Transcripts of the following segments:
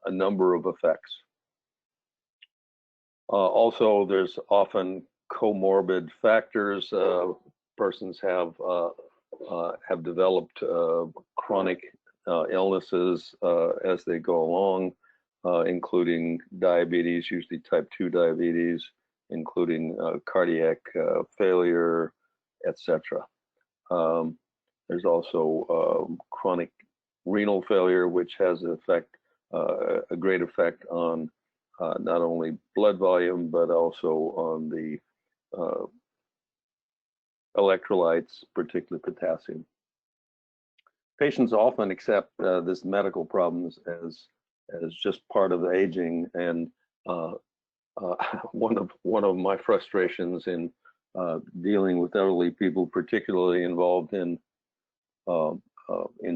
a number of effects. Also, there's often comorbid factors. Persons have developed chronic illnesses as they go along, including diabetes, usually type 2 diabetes, including cardiac failure, etc. There's also chronic renal failure, which has an effect, a great effect on not only blood volume, but also on the electrolytes, particularly potassium. Patients often accept this medical problems as just part of aging, and one of my frustrations in dealing with elderly people, particularly involved in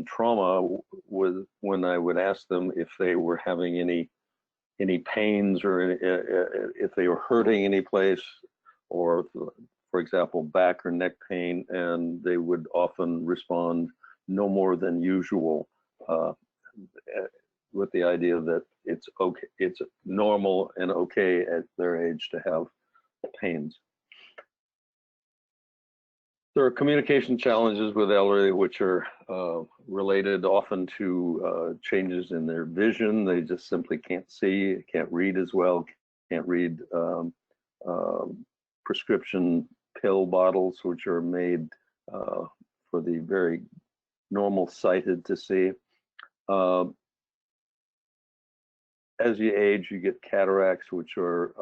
trauma, was when I would ask them if they were having any pains, or if they were hurting any place, or for example back or neck pain, and they would often respond no more than usual, with the idea that it's okay, it's normal and okay at their age to have pains. There are communication challenges with elderly, which are related often to changes in their vision. They just simply can't see, can't read as well, can't read prescription pill bottles, which are made for the very normal sighted to see. As you age, you get cataracts, which are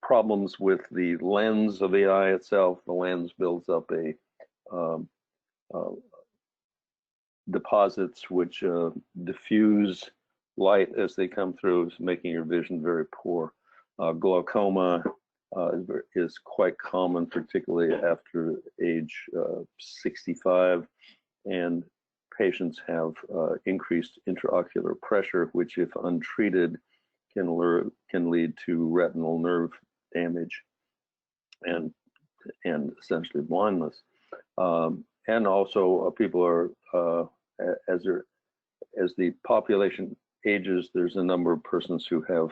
problems with the lens of the eye itself. The lens builds up deposits which diffuse light as they come through, making your vision very poor. Glaucoma is quite common, particularly after age 65, and patients have increased intraocular pressure, which, if untreated, can lead to retinal nerve damage and essentially blindness. And also, people are as the population ages, there's a number of persons who have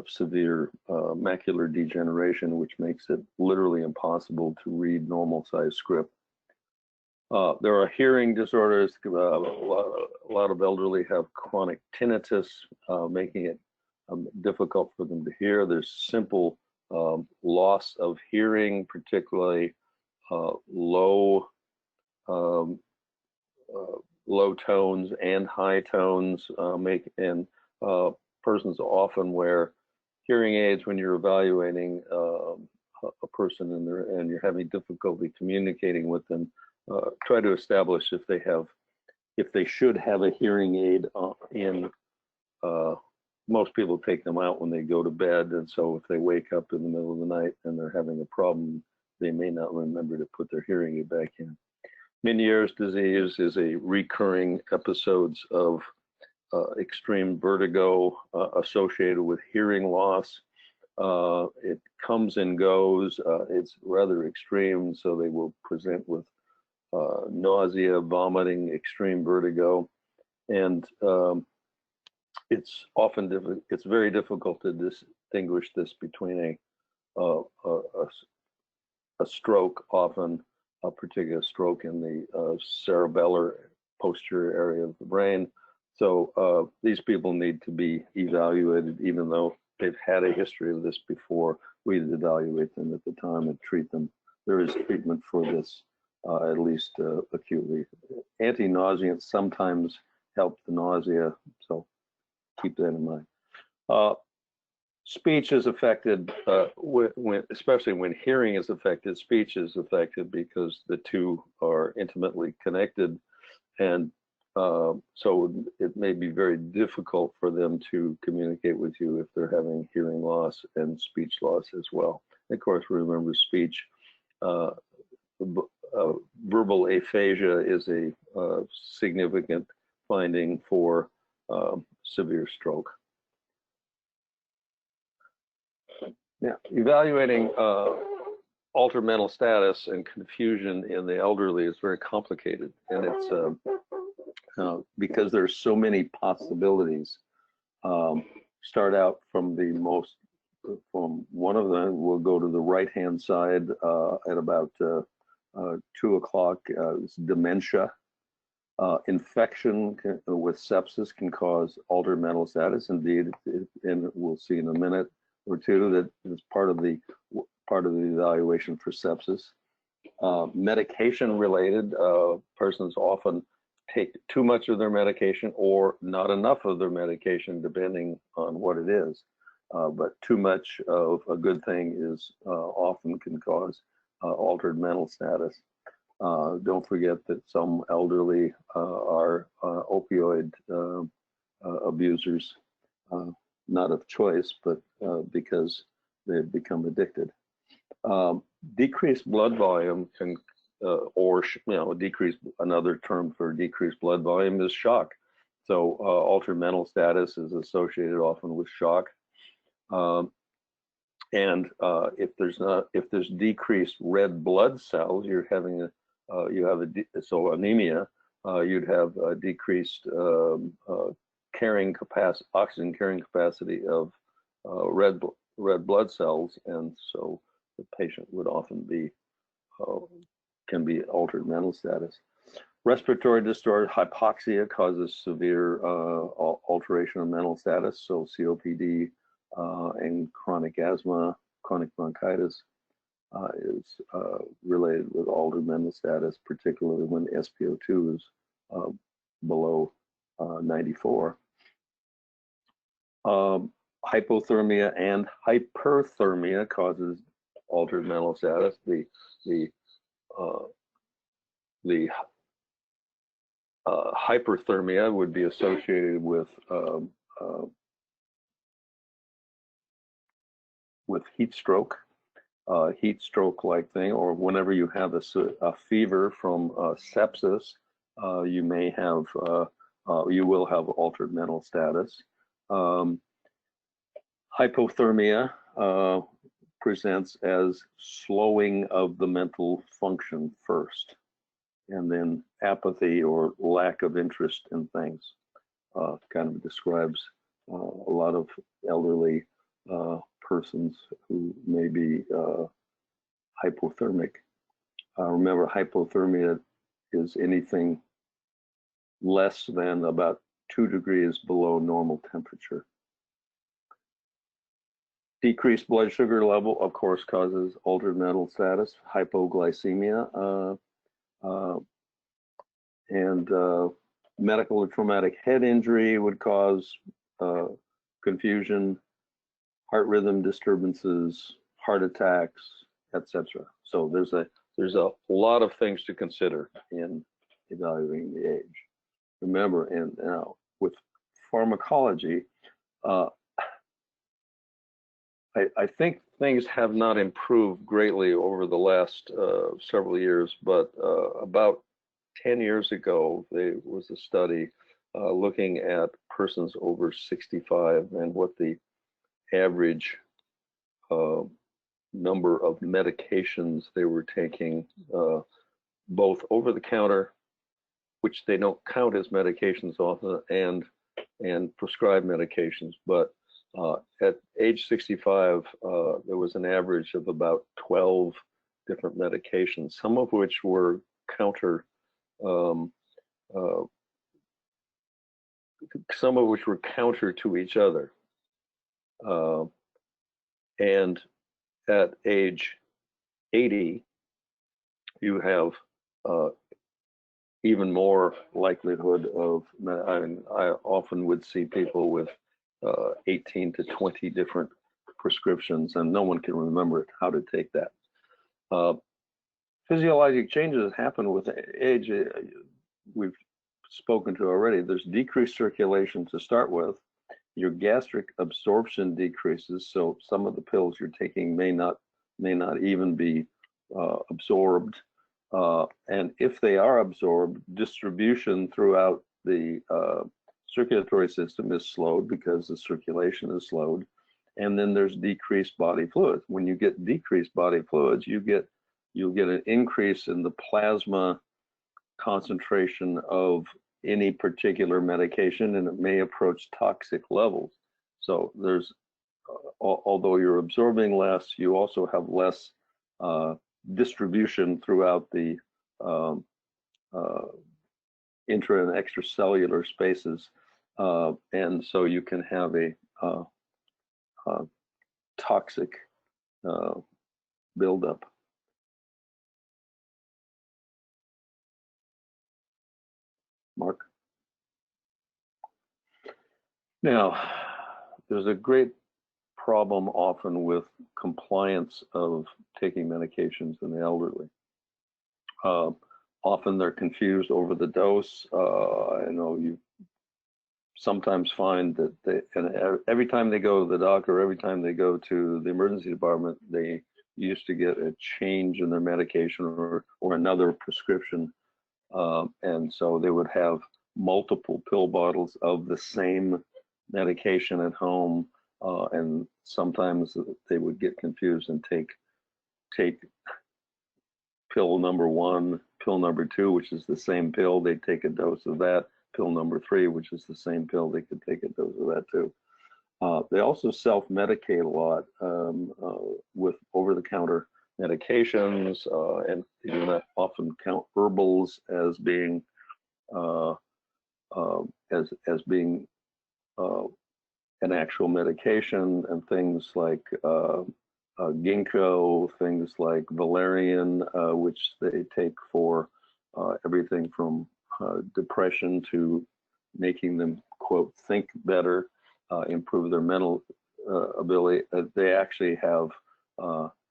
severe macular degeneration, which makes it literally impossible to read normal size script. There are hearing disorders. A lot of elderly have chronic tinnitus, making it difficult for them to hear. There's simple loss of hearing, particularly low tones and high tones, persons often wear hearing aids when you're evaluating a person and you're having difficulty communicating with them. Try to establish if they should have a hearing aid in. Most people take them out when they go to bed, and so if they wake up in the middle of the night and they're having a problem, they may not remember to put their hearing aid back in. Meniere's disease is a recurring episodes of extreme vertigo associated with hearing loss. It comes and goes. It's rather extreme, so they will present with nausea, vomiting, extreme vertigo, and it's very difficult to distinguish this between a stroke, often a particular stroke in the cerebellar posterior area of the brain. So these people need to be evaluated, even though they've had a history of this before. We evaluate them at the time and treat them. There is treatment for this, at least acutely. Anti-nauseants sometimes help the nausea, so keep that in mind. Speech is affected, especially when hearing is affected. Speech is affected because the two are intimately connected, and so it may be very difficult for them to communicate with you if they're having hearing loss and speech loss as well. And of course, remember, speech, verbal aphasia is a significant finding for severe stroke. Now, evaluating altered mental status and confusion in the elderly is very complicated, and it's because there's so many possibilities. Start out from one of them. We'll go to the right-hand side at about 2 o'clock. It's dementia. Infection with sepsis can cause altered mental status. Indeed, and we'll see in a minute or two that it's part of the evaluation for sepsis. Medication related, persons often take too much of their medication or not enough of their medication, depending on what it is. But too much of a good thing is often can cause altered mental status. Don't forget that some elderly are opioid abusers, not of choice, but because they've become addicted. Decreased blood volume can, another term for decreased blood volume is shock. So altered mental status is associated often with shock. And if there's decreased red blood cells, you're having so anemia, you'd have a decreased oxygen carrying capacity of red blood cells, and so the patient would often can be altered mental status. Respiratory disorder, hypoxia causes severe alteration of mental status, so COPD and chronic asthma, chronic bronchitis is related with altered mental status, particularly when SpO2 is below 94. Hypothermia and hyperthermia causes altered mental status. The hyperthermia would be associated with heat stroke-like thing, or whenever you have a fever from sepsis, you will have altered mental status. Hypothermia presents as slowing of the mental function first, and then apathy or lack of interest in things. Kind of describes a lot of elderly persons who may be hypothermic. Remember, hypothermia is anything less than about 2 degrees below normal temperature. Decreased blood sugar level, of course, causes altered mental status, hypoglycemia, and medical or traumatic head injury would cause confusion, heart rhythm disturbances, heart attacks, etc. So there's a lot of things to consider in evaluating the age. Remember, and now with pharmacology, I think things have not improved greatly over the last several years, but about 10 years ago, there was a study looking at persons over 65 and what the average number of medications they were taking, both over the counter, which they don't count as medications often, and prescribed medications. But at age 65, there was an average of about 12 different medications, some of which were counter to each other. And at age 80, you have even more likelihood of, I often would see people with 18 to 20 different prescriptions, and no one can remember how to take that. Physiologic changes happen with age. We've spoken to already. There's decreased circulation to start with. Your gastric absorption decreases, so some of the pills you're taking may not even be absorbed. And if they are absorbed, distribution throughout the circulatory system is slowed because the circulation is slowed, And then there's decreased body fluids. When you get decreased body fluids, you'll get an increase in the plasma concentration of any particular medication, and it may approach toxic levels. So there's, although you're absorbing less, you also have less distribution throughout the intra and extracellular spaces, and so you can have a toxic buildup. Mark? Now, there's a great problem often with compliance of taking medications in the elderly. Often they're confused over the dose. I know you sometimes find that every time they go to the doctor, every time they go to the emergency department, they used to get a change in their medication or another prescription. And so they would have multiple pill bottles of the same medication at home, and sometimes they would get confused and take pill number 1, pill number 2, which is the same pill. They take a dose of that. Pill number 3, which is the same pill. They could take a dose of that too. They also self-medicate a lot with over-the-counter medications, and they do not often count herbals as being an actual medication, and things like ginkgo, things like valerian, which they take for everything from depression to making them, quote, think better, improve their mental ability. They actually have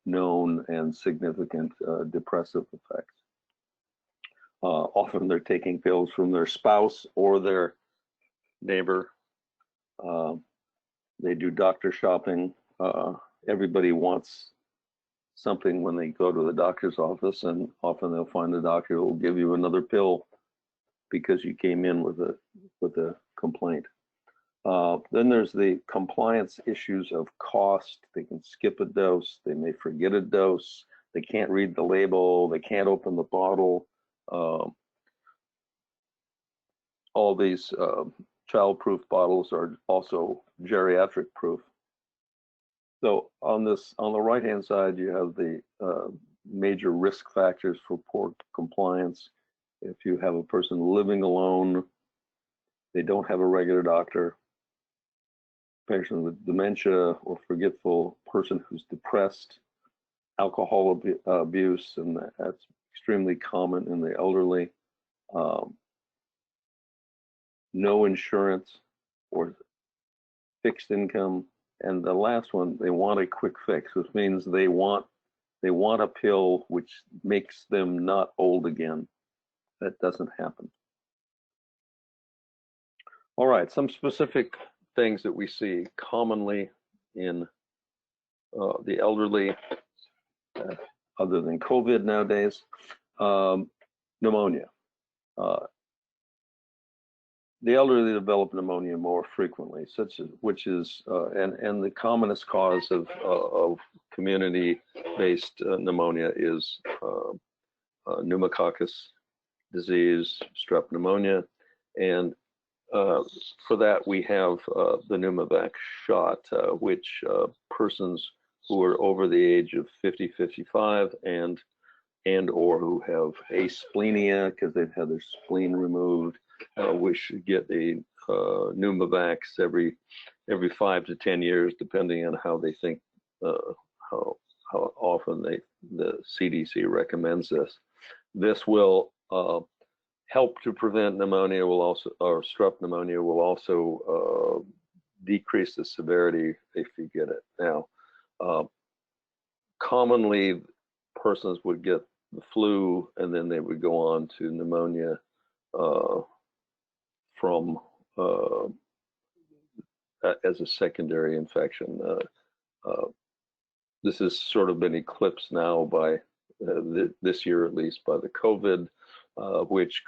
known and significant depressive effects. Often they're taking pills from their spouse or their neighbor. They do doctor shopping. Everybody wants something when they go to the doctor's office, and often they'll find a doctor who will give you another pill because you came in with a complaint. Then there's the compliance issues of cost. They can skip a dose. They may forget a dose. They can't read the label. They can't open the bottle. All these child-proof bottles are also geriatric proof. So on the right-hand side, you have the major risk factors for poor compliance. If you have a person living alone, they don't have a regular doctor, patient with dementia or forgetful, person who's depressed, alcohol abuse, and that's extremely common in the elderly. No insurance or fixed income. And the last one, they want a quick fix, which means they want a pill which makes them not old again. That doesn't happen. All right, some specific things that we see commonly in the elderly, other than COVID nowadays. Pneumonia. The elderly develop pneumonia more frequently, and the commonest cause of community-based pneumonia is pneumococcus disease, strep pneumonia, and for that we have the Pneumovax shot, which persons who are over the age of 50, 55 and or who have asplenia because they've had their spleen removed, we should get a Pneumovax every 5 to 10 years, depending on how they think, how often the CDC recommends this. This will help to prevent pneumonia. Or strep pneumonia will also decrease the severity if you get it. Now, commonly persons would get the flu and then they would go on to pneumonia from as a secondary infection. This has sort of been eclipsed now by this year, at least, by the COVID, which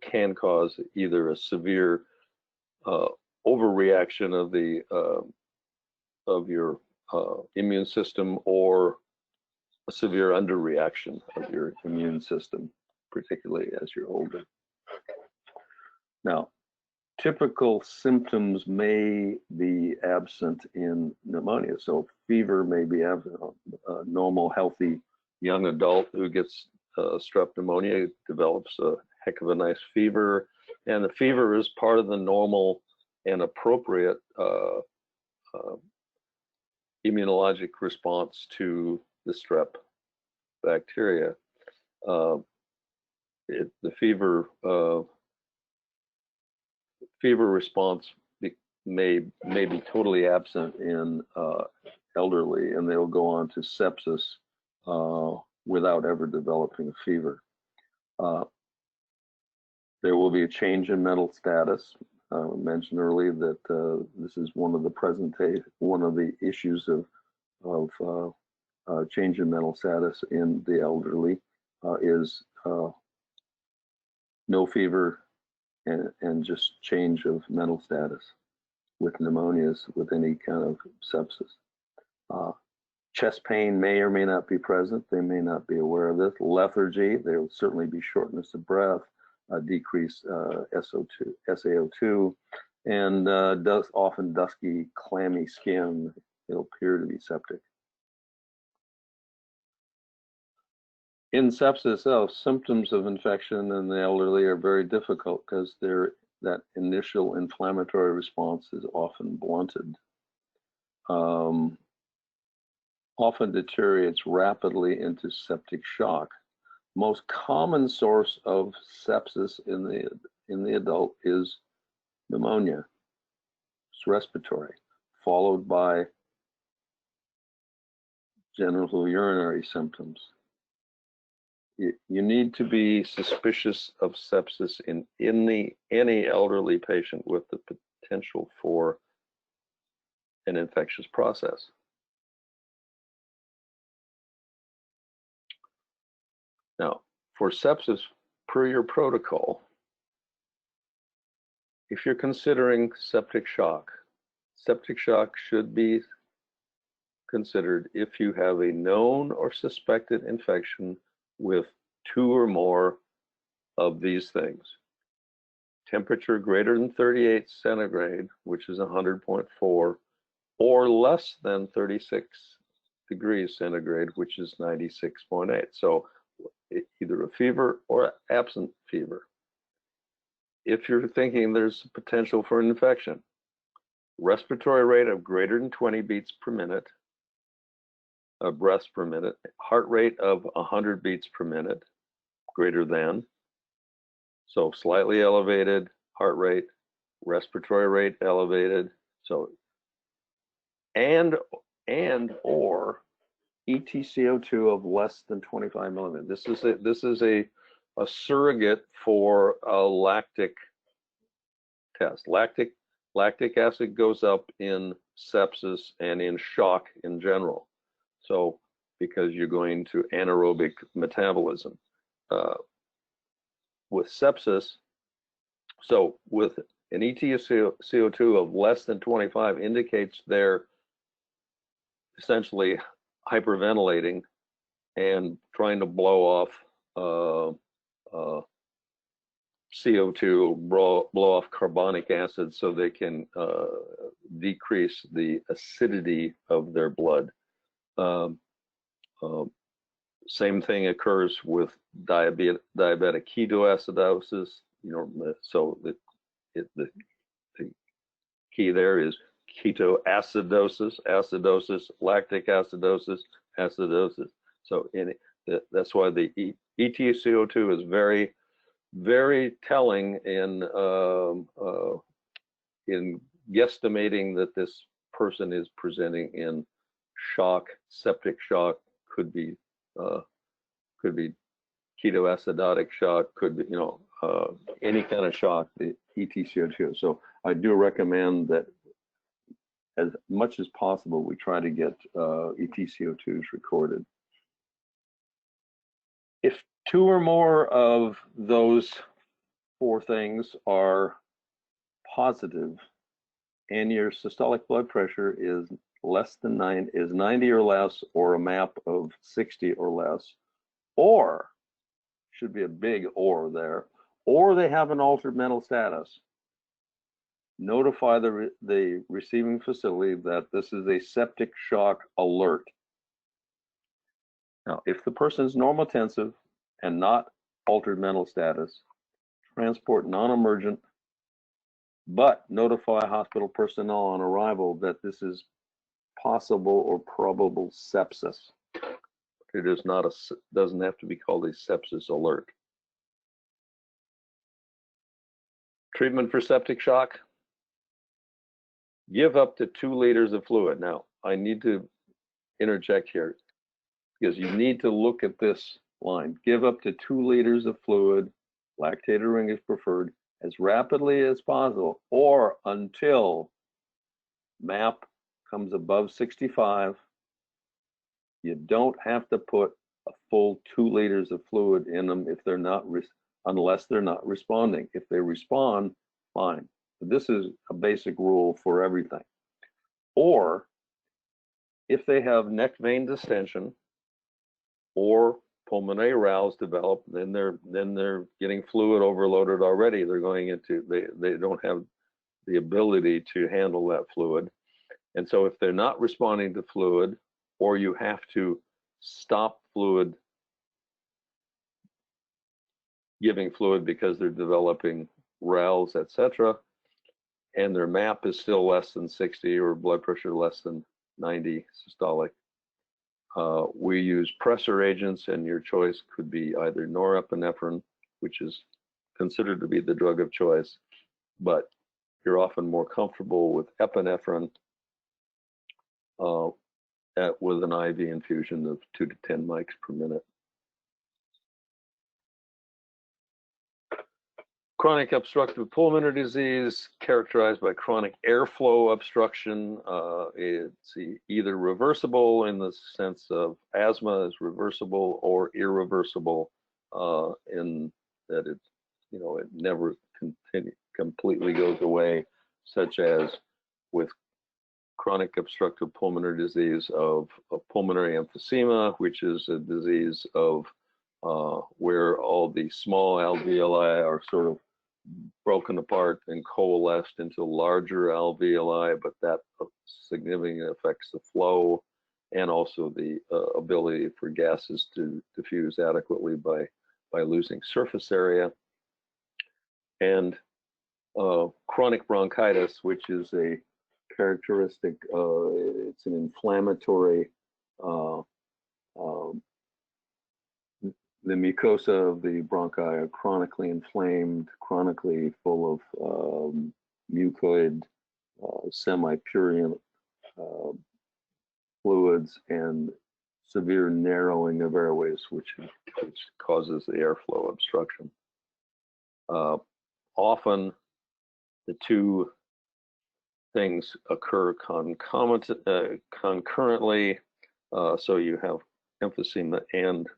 can cause either a severe overreaction of the your immune system, or a severe underreaction of your immune system, particularly as you're older. Now, typical symptoms may be absent in pneumonia. So fever may be absent. A normal, healthy young adult who gets strep pneumonia develops a heck of a nice fever, and the fever is part of the normal and appropriate immunologic response to the strep bacteria. The fever response may be totally absent in elderly, and they'll go on to sepsis without ever developing a fever. There will be a change in mental status. I mentioned earlier that this is one of the issues of change in mental status in the elderly is no fever and just change of mental status with pneumonias, with any kind of sepsis. Chest pain may or may not be present. They may not be aware of this. Lethargy, there will certainly be shortness of breath, decreased SaO2, and often dusky, clammy skin. It'll appear to be septic. In sepsis, symptoms of infection in the elderly are very difficult because that initial inflammatory response is often blunted. Often deteriorates rapidly into septic shock. Most common source of sepsis in the adult is pneumonia. It's respiratory, followed by genital urinary symptoms. You need to be suspicious of sepsis in any elderly patient with the potential for an infectious process. Now, for sepsis, per your protocol, if you're considering septic shock should be considered if you have a known or suspected infection with 2 or more of these things. Temperature greater than 38 centigrade, which is 100.4, or less than 36 degrees centigrade, which is 96.8. So either a fever or absent fever. If you're thinking there's potential for an infection, respiratory rate of greater than 20 beats per minute, breaths per minute, heart rate of 100 beats per minute, greater than, so slightly elevated heart rate, respiratory rate elevated, so and or EtCO2 of less than 25 millimeters. This is a surrogate for a lactic test. Lactic acid goes up in sepsis and in shock in general. So because you're going to anaerobic metabolism. With sepsis, so with an EtCO2 of less than 25 indicates they're essentially hyperventilating and trying to blow off CO2, blow off carbonic acid so they can decrease the acidity of their blood. Same thing occurs with diabetic ketoacidosis. So the key there is ketoacidosis, acidosis, lactic acidosis, acidosis. So that's why the EtCO2 is very, very telling in guesstimating that this person is presenting in shock, septic shock, could be ketoacidotic shock, could be any kind of shock, the EtCO2. So I do recommend that as much as possible we try to get EtCO2s recorded. If 2 or more of those 4 things are positive and your systolic blood pressure is less than 90 or less, or a MAP of 60 or less, or, should be a big or there, or they have an altered mental status, notify the receiving facility that this is a septic shock alert. Now, if the person is normotensive and not altered mental status, transport non-emergent, but notify hospital personnel on arrival that this is possible or probable sepsis. It is not doesn't have to be called a sepsis alert. Treatment for septic shock: give up to 2 liters of fluid. Now, I need to interject here because you need to look at this line. Give up to 2 liters of fluid, lactated ring is preferred, as rapidly as possible, or until MAP comes above 65. You don't have to put a full 2 liters of fluid in them if they're not, unless they're not responding. If they respond, fine. But this is a basic rule for everything. Or if they have neck vein distension or pulmonary rales develop, then they're getting fluid overloaded already. They're going into, they don't have the ability to handle that fluid. And so if they're not responding to fluid, or you have to stop fluid, giving fluid because they're developing rales, etc., and their MAP is still less than 60 or blood pressure less than 90 systolic, we use pressor agents, and your choice could be either norepinephrine, which is considered to be the drug of choice, but you're often more comfortable with epinephrine with an IV infusion of 2 to 10 mics per minute. Chronic obstructive pulmonary disease, characterized by chronic airflow obstruction. It's either reversible in the sense of asthma is reversible, or irreversible in that it never completely goes away, such as with chronic obstructive pulmonary disease of pulmonary emphysema, which is a disease of where all the small alveoli are sort of broken apart and coalesced into larger alveoli, but that significantly affects the flow and also the ability for gases to diffuse adequately by losing surface area. And chronic bronchitis, which is a characteristic, it's an inflammatory, the mucosa of the bronchi are chronically inflamed, chronically full of mucoid, semi-purulent fluids, and severe narrowing of airways, which causes the airflow obstruction. Often the two things occur concurrently, so you have emphysema and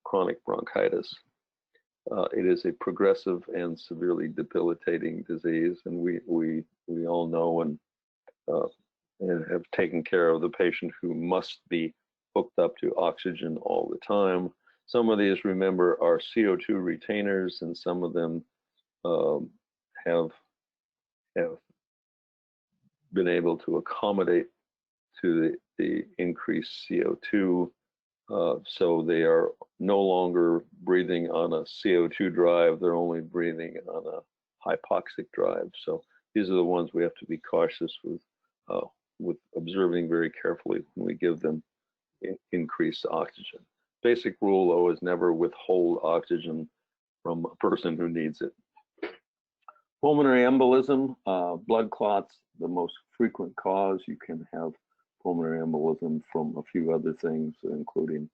chronic bronchitis. It is a progressive and severely debilitating disease, and we all know and have taken care of the patient who must be hooked up to oxygen all the time. Some of these, remember, are CO2 retainers, and some of them have been able to accommodate to the increased CO2. So they are no longer breathing on a CO2 drive, they're only breathing on a hypoxic drive. So these are the ones we have to be cautious with observing very carefully when we give them increased oxygen. Basic rule, though, is never withhold oxygen from a person who needs it. Pulmonary embolism, blood clots, the most frequent cause. You can have pulmonary embolism from a few other things, including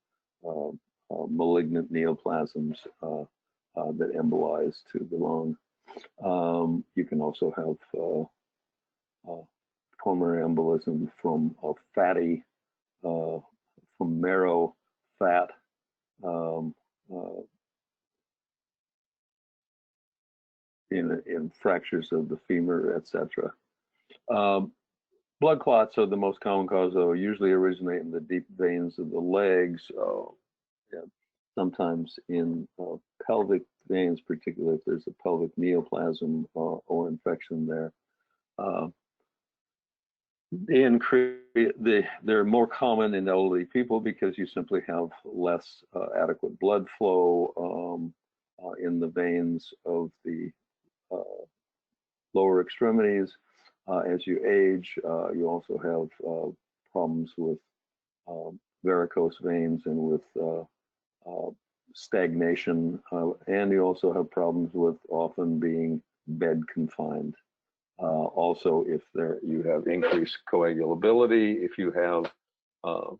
malignant neoplasms that embolize to the lung. You can also have pulmonary embolism from a fatty, from marrow fat, in fractures of the femur, etc. Blood clots are the most common cause, though, usually originate in the deep veins of the legs, yeah, sometimes in pelvic veins, particularly if there's a pelvic neoplasm or infection there. They're more common in elderly people because you simply have less adequate blood flow in the veins of the lower extremities. As you age, you also have problems with varicose veins and with stagnation, and you also have problems with often being bed confined. Also, if you have increased coagulability, if you have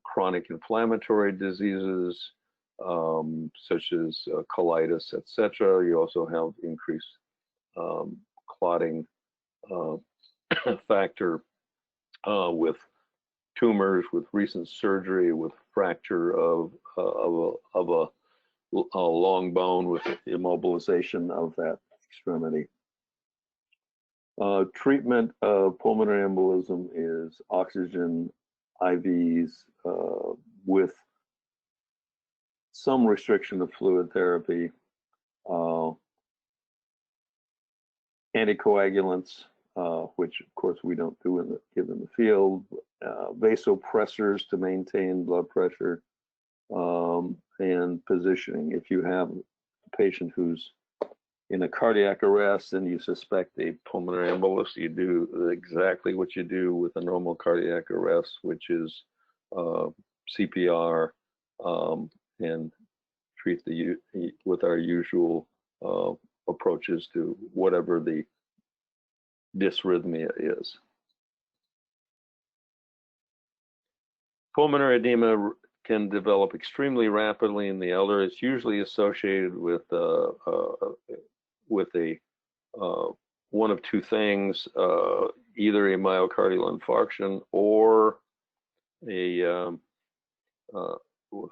chronic inflammatory diseases such as colitis, etc., you also have increased clotting factor with tumors, with recent surgery, with fracture of a long bone, with immobilization of that extremity. Treatment of pulmonary embolism is oxygen IVs with some restriction of fluid therapy, anticoagulants, which of course we don't give in the field, vasopressors to maintain blood pressure, and positioning. If you have a patient who's in a cardiac arrest and you suspect a pulmonary embolus, you do exactly what you do with a normal cardiac arrest, which is CPR, and treat with our usual approaches to whatever the dysrhythmia is. Pulmonary edema can develop extremely rapidly in the elder. It's usually associated with one of two things, either a myocardial infarction or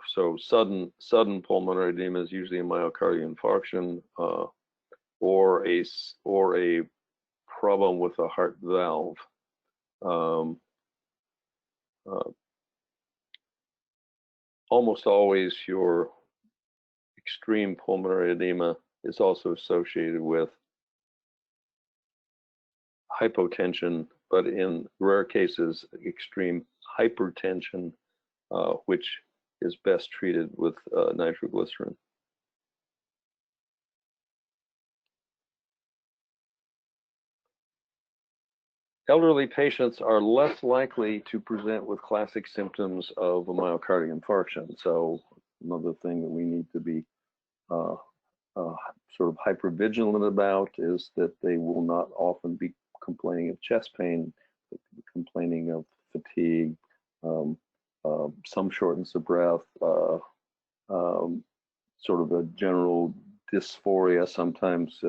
so sudden pulmonary edema is usually a myocardial infarction, or a problem with a heart valve. Almost always your extreme pulmonary edema is also associated with hypotension, but in rare cases, extreme hypertension, which is best treated with nitroglycerin. Elderly patients are less likely to present with classic symptoms of a myocardial infarction. So another thing that we need to be sort of hypervigilant about is that they will not often be complaining of chest pain, complaining of fatigue, some shortness of breath, sort of a general dysphoria, sometimes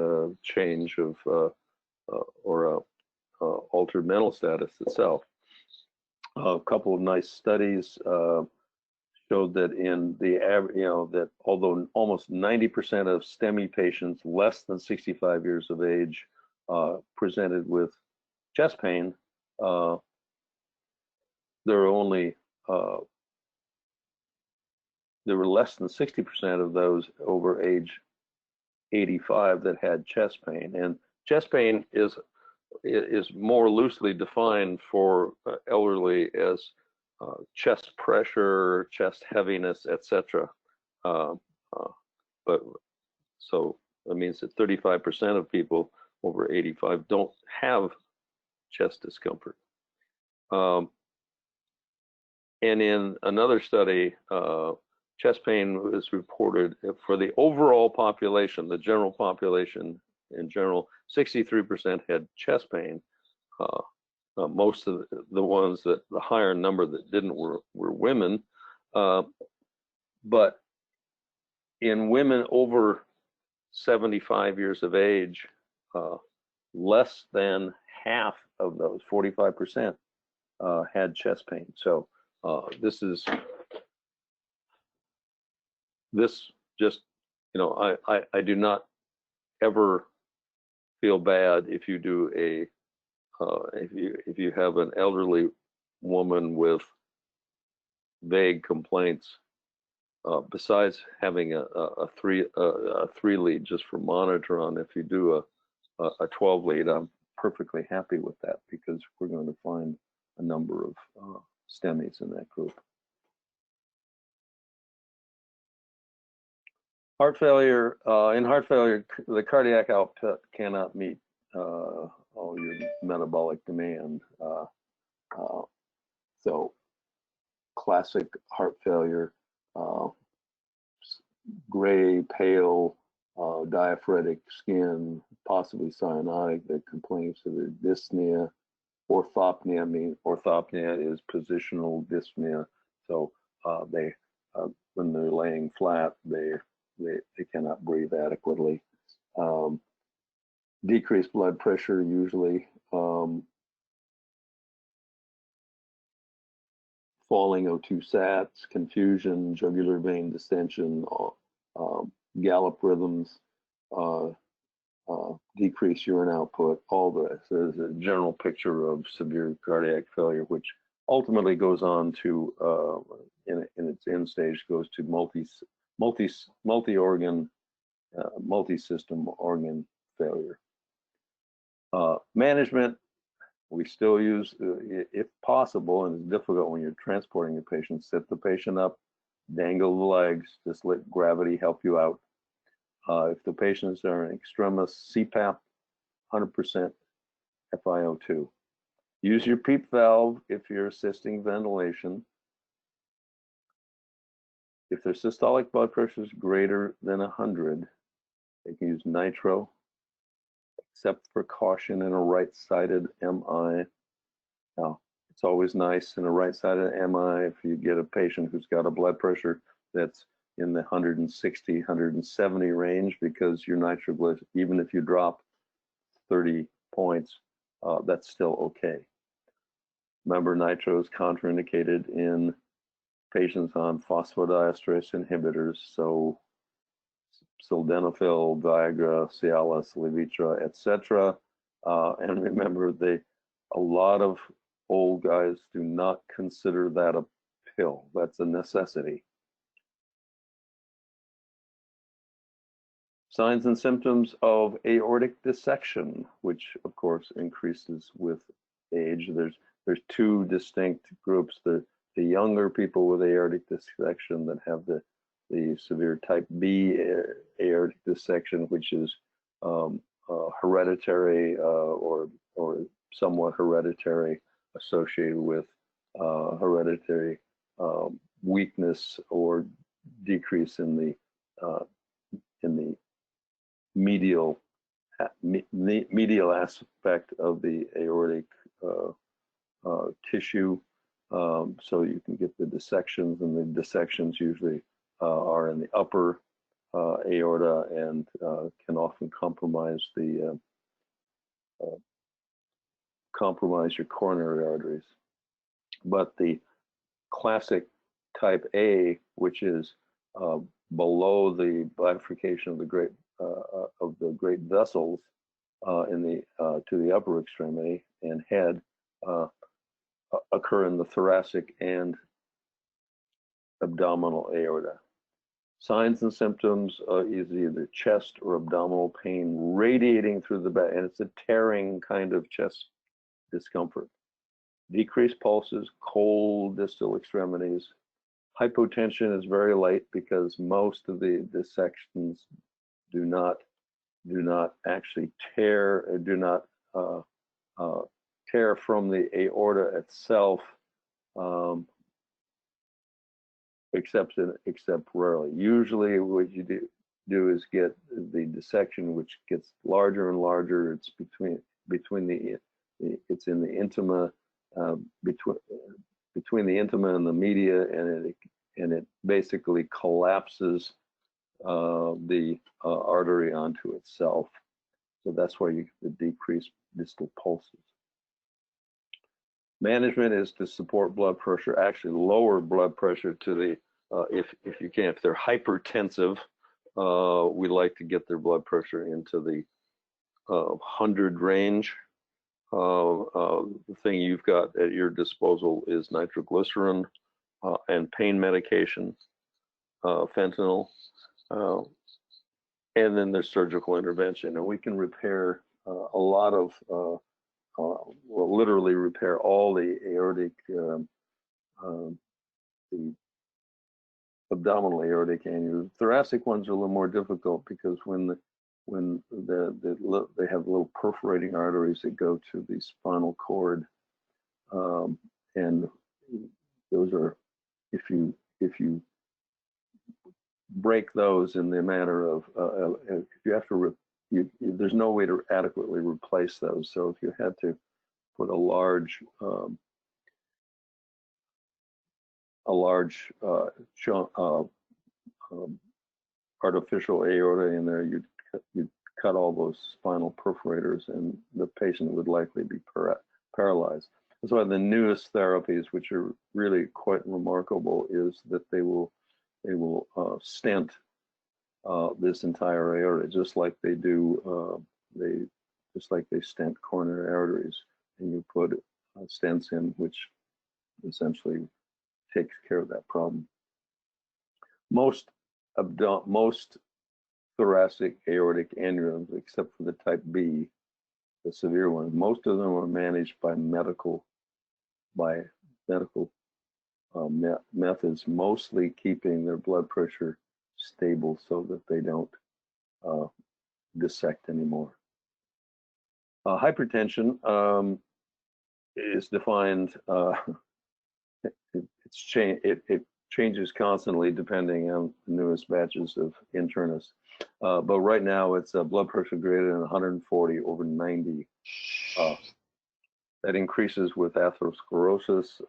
change of or altered mental status itself. A couple of nice studies showed that in the average, that although almost 90% of STEMI patients less than 65 years of age presented with chest pain, there were less than 60% of those over age 85 that had chest pain. And chest pain is more loosely defined for elderly as chest pressure, chest heaviness, etc. But so that means that 35% of people over 85 don't have chest discomfort. And in another study, chest pain was reported for the overall population, the general population in general. 63% had chest pain. Most of the ones the higher number that didn't were women. But in women over 75 years of age, less than half of those, 45%, had chest pain. So this just, I do not ever feel bad if you do a if you have an elderly woman with vague complaints, besides having a three lead just for monitoring, if you do a 12 lead, I'm perfectly happy with that, because we're going to find a number of STEMIs in that group. Heart failure. In heart failure, the cardiac output cannot meet all your metabolic demand. So classic heart failure, gray, pale, diaphoretic skin, possibly cyanotic, that complains of the dyspnea. Orthopnea. I mean, orthopnea is positional dyspnea. So they when they're laying flat, they cannot breathe adequately. Decreased blood pressure usually. Falling O2 sats, confusion, jugular vein distension, gallop rhythms, decreased urine output, all this. There's a general picture of severe cardiac failure, which ultimately goes on to, in its end stage, goes to multi-organ, multi-system organ failure. Management, we still use, if possible, and it's difficult when you're transporting a patient, sit the patient up, dangle the legs, just let gravity help you out. If the patients are in extremis, CPAP, 100% FiO2. Use your PEEP valve if you're assisting ventilation. If their systolic blood pressure is greater than 100, they can use nitro, except for caution in a right-sided MI. Now, it's always nice in a right-sided MI if you get a patient who's got a blood pressure that's in the 160, 170 range, because your nitroglycerin, even if you drop 30 points, that's still okay. Remember, nitro is contraindicated in patients on phosphodiesterase inhibitors, so sildenafil, Viagra, Cialis, Levitra, etc. And remember, a lot of old guys do not consider that a pill. That's a necessity. Signs and symptoms of aortic dissection, which of course increases with age. There's two distinct groups: the younger people with aortic dissection that have the severe type B aortic dissection, which is hereditary or somewhat hereditary, associated with hereditary weakness or decrease in the medial aspect of the aortic tissue, so you can get the dissections, and the dissections usually are in the upper aorta and can often compromise your coronary arteries. But the classic type A, which is below the bifurcation of the great vessels to the upper extremity and head, occur in the thoracic and abdominal aorta. Signs and symptoms is either chest or abdominal pain radiating through the back, and it's a tearing kind of chest discomfort. Decreased pulses, cold distal extremities. Hypotension is very light because most of the dissections do not actually tear, tear from the aorta itself, except rarely. Usually what you do is get the dissection, which gets larger and larger. It's it's in the intima, between the intima and the media, and it basically collapses the artery onto itself. So that's why you get the decreased distal pulses. Management is to support blood pressure, actually lower blood pressure to the, if you can. If they're hypertensive, we like to get their blood pressure into the 100 range. The thing you've got at your disposal is nitroglycerin and pain medication, fentanyl, and then there's surgical intervention. And we can repair a lot of, well, literally repair all the aortic, the abdominal aortic aneurysms. Thoracic ones are a little more difficult because when they have little perforating arteries that go to the spinal cord, and those are, if you break those in the matter of, you have to, there's no way to adequately replace those. So if you had to put a large artificial aorta in there, you'd cut all those spinal perforators, and the patient would likely be paralyzed. That's why the newest therapies, which are really quite remarkable, is that they will stent this entire aorta, just like they do, just like they stent coronary arteries, and you put stents in, which essentially takes care of that problem. Most thoracic aortic aneurysms, except for the type B, the severe ones, most of them are managed by medical methods, mostly keeping their blood pressure stable so that they don't dissect anymore. Hypertension is defined, it changes constantly depending on the newest batches of internists. But right now it's a blood pressure greater than 140/90. That increases with atherosclerosis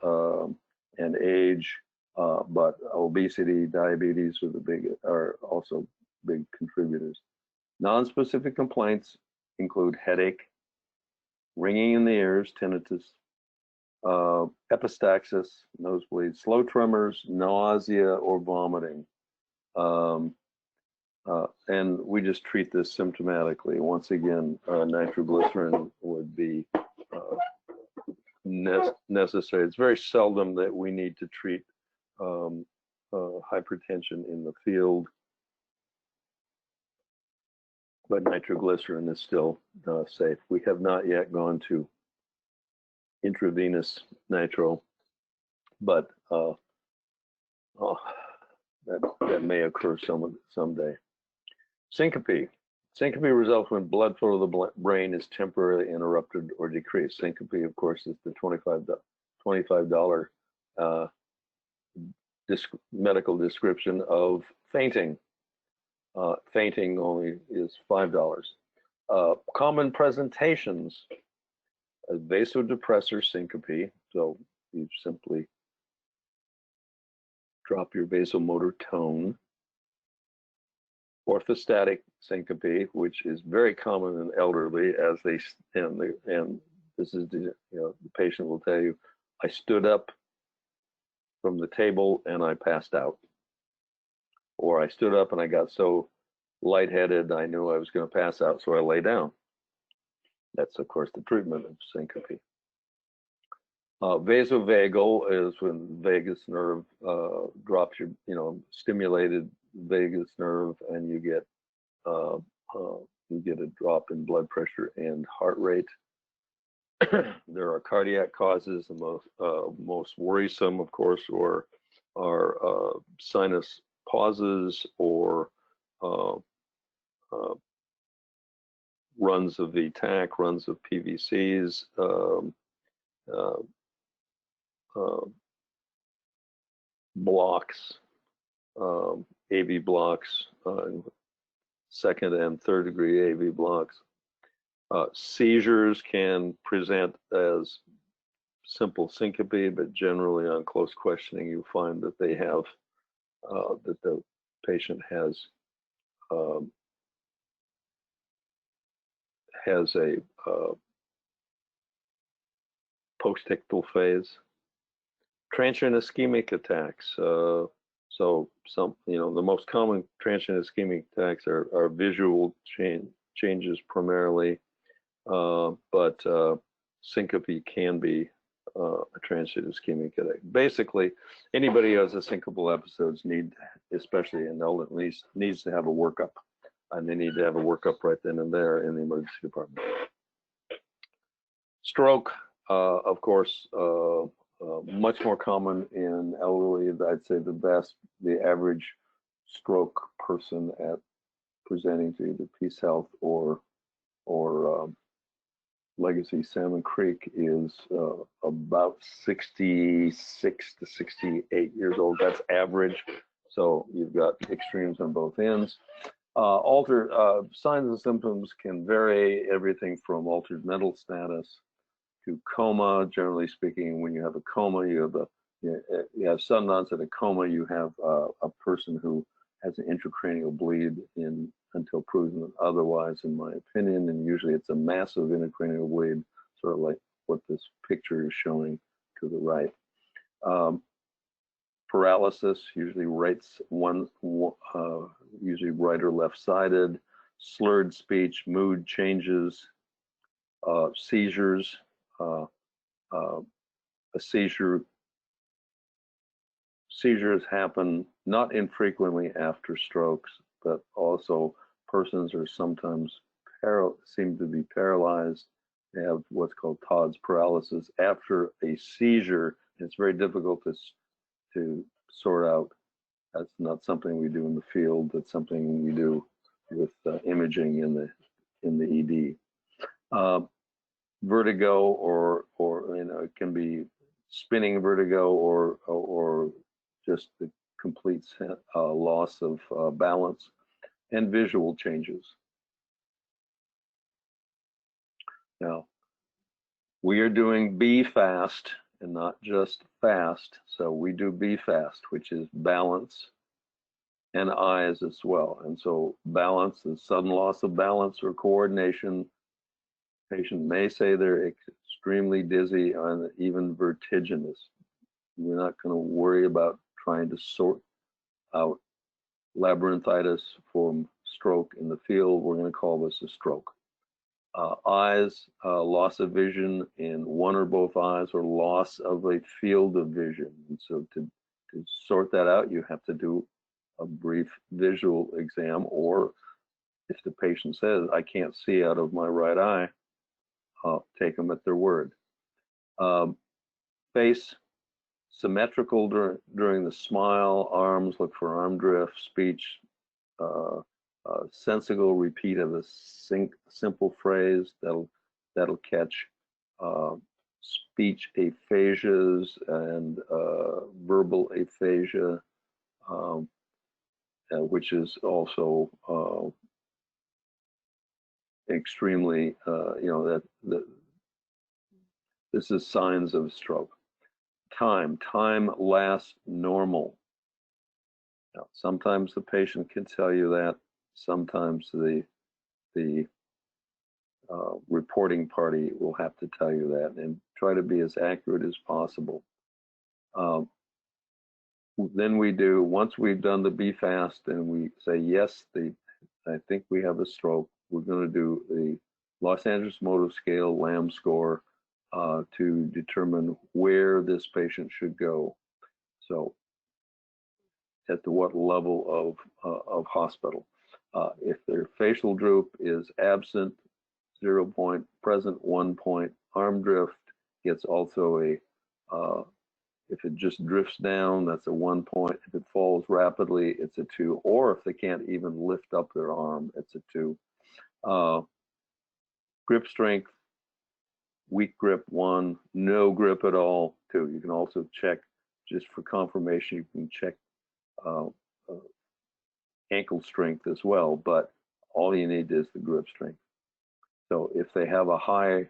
and age, but obesity, diabetes are also big contributors. Non-specific complaints include headache, ringing in the ears, tinnitus, epistaxis, nosebleeds, slow tremors, nausea, or vomiting. And we just treat this symptomatically. Once again, nitroglycerin would be necessary. It's very seldom that we need to treat hypertension in the field, but nitroglycerin is still safe. We have not yet gone to intravenous nitro, but that may occur someday. Syncope. Syncope results when blood flow to the brain is temporarily interrupted or decreased. Syncope, of course, is the $25 medical description of fainting. Fainting only is $5. Common presentations: a vasodepressor syncope, so you simply drop your vasomotor tone. Orthostatic syncope, which is very common in elderly, as and this is the patient will tell you, I stood up from the table and I passed out, or I stood up and I got so lightheaded I knew I was going to pass out, so I lay down. That's of course the treatment of syncope. Vasovagal is when the vagus nerve drops your, stimulated vagus nerve, and you get a drop in blood pressure and heart rate. There are cardiac causes. The most worrisome, of course, are sinus pauses or runs of VTAC, runs of PVCs. Blocks, AV blocks, second and third degree AV blocks. Seizures can present as simple syncope, but generally on close questioning you find that they have, that the patient has a postictal phase. Transient ischemic attacks. So the most common transient ischemic attacks are visual changes primarily, but syncope can be a transient ischemic headache. Basically, anybody who has a syncopal episodes especially an elderly, needs to have a workup, and they need to have a workup right then and there in the emergency department. Stroke, of course, much more common in elderly. I'd say the average stroke person at presenting to either Peace Health or Legacy Salmon Creek is about 66 to 68 years old. That's average. So you've got extremes on both ends. Signs and symptoms can vary, everything from altered mental status to coma. Generally speaking, when you have a coma, you have sudden onset of coma, you have a person who has an intracranial bleed until proven otherwise, in my opinion, and usually it's a massive intracranial bleed, sort of like what this picture is showing to the right. Paralysis, usually usually right or left-sided. Slurred speech, mood changes, seizures. Seizures happen not infrequently after strokes, but also persons are sometimes seem to be paralyzed. They have what's called Todd's paralysis after a seizure. It's very difficult to sort out. That's not something we do in the field. That's something we do with imaging in the ED. Vertigo, or it can be spinning vertigo, or just the complete loss of balance, and visual changes. Now, we are doing BFAST and not just fast. So we do BFAST, which is balance and eyes as well. And so balance is sudden loss of balance or coordination. Patient may say they're extremely dizzy and even vertiginous. We're not going to worry about trying to sort out labyrinthitis from stroke in the field. We're going to call this a stroke. Eyes, loss of vision in one or both eyes, or loss of a field of vision. And so to sort that out, you have to do a brief visual exam, or if the patient says, I can't see out of my right eye, take them at their word. Face, symmetrical during the smile, arms, look for arm drift, speech, sensible repeat of a simple phrase that'll catch speech aphasias and verbal aphasia, which is also extremely, this is signs of stroke. Time lasts normal. Now, sometimes the patient can tell you that. Sometimes the reporting party will have to tell you that, and try to be as accurate as possible. Then once we've done the BFAST and we say, yes, I think we have a stroke, we're going to do the Los Angeles Motor Scale LAM score to determine where this patient should go. So at what level of hospital. If their facial droop is absent, 0 point, present 1 point, arm drift gets also if it just drifts down, that's a 1 point. If it falls rapidly, it's a 2. Or if they can't even lift up their arm, it's a 2. Grip strength, weak grip 1, no grip at all 2. You can also check, just for confirmation, you can check ankle strength as well, but all you need is the grip strength. So if they have a higher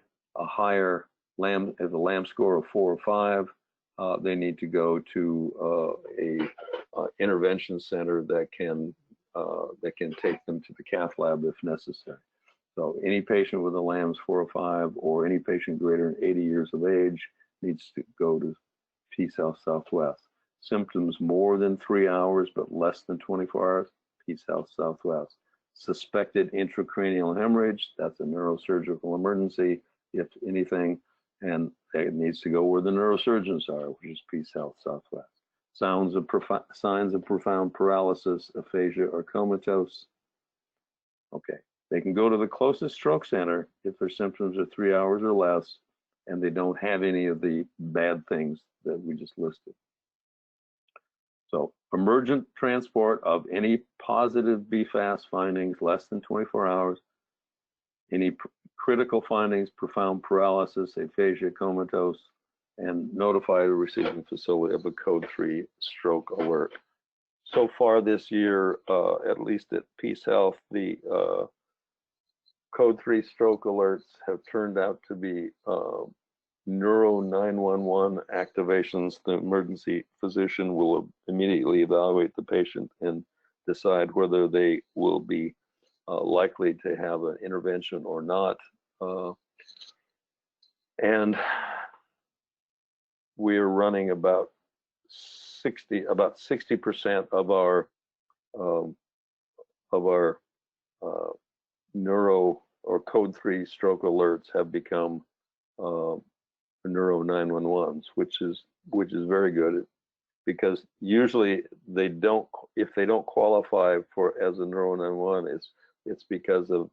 LAM, if a LAM score of 4 or 5, they need to go to a intervention center that can take them to the cath lab if necessary. So any patient with a LAMS 4 or 5, or any patient greater than 80 years of age, needs to go to Peace Health Southwest. Symptoms more than 3 hours but less than 24 hours, Peace Health Southwest. Suspected intracranial hemorrhage, that's a neurosurgical emergency. If anything, and it needs to go where the neurosurgeons are, which is Peace Health Southwest. Signs of profound paralysis, aphasia, or comatose. Okay, they can go to the closest stroke center if their symptoms are 3 hours or less, and they don't have any of the bad things that we just listed. So, emergent transport of any positive BFAST findings less than 24 hours, any critical findings, profound paralysis, aphasia, comatose, and notify the receiving facility of a code 3 stroke alert. So far this year, at least at Peace Health, the code 3 stroke alerts have turned out to be Neuro 911 activations. The emergency physician will immediately evaluate the patient and decide whether they will be likely to have an intervention or not. And we're running about 60% of our neuro or code 3 stroke alerts have become Neuro 911s, which is very good, because usually they don't, if they don't qualify for as a Neuro 911, it's because of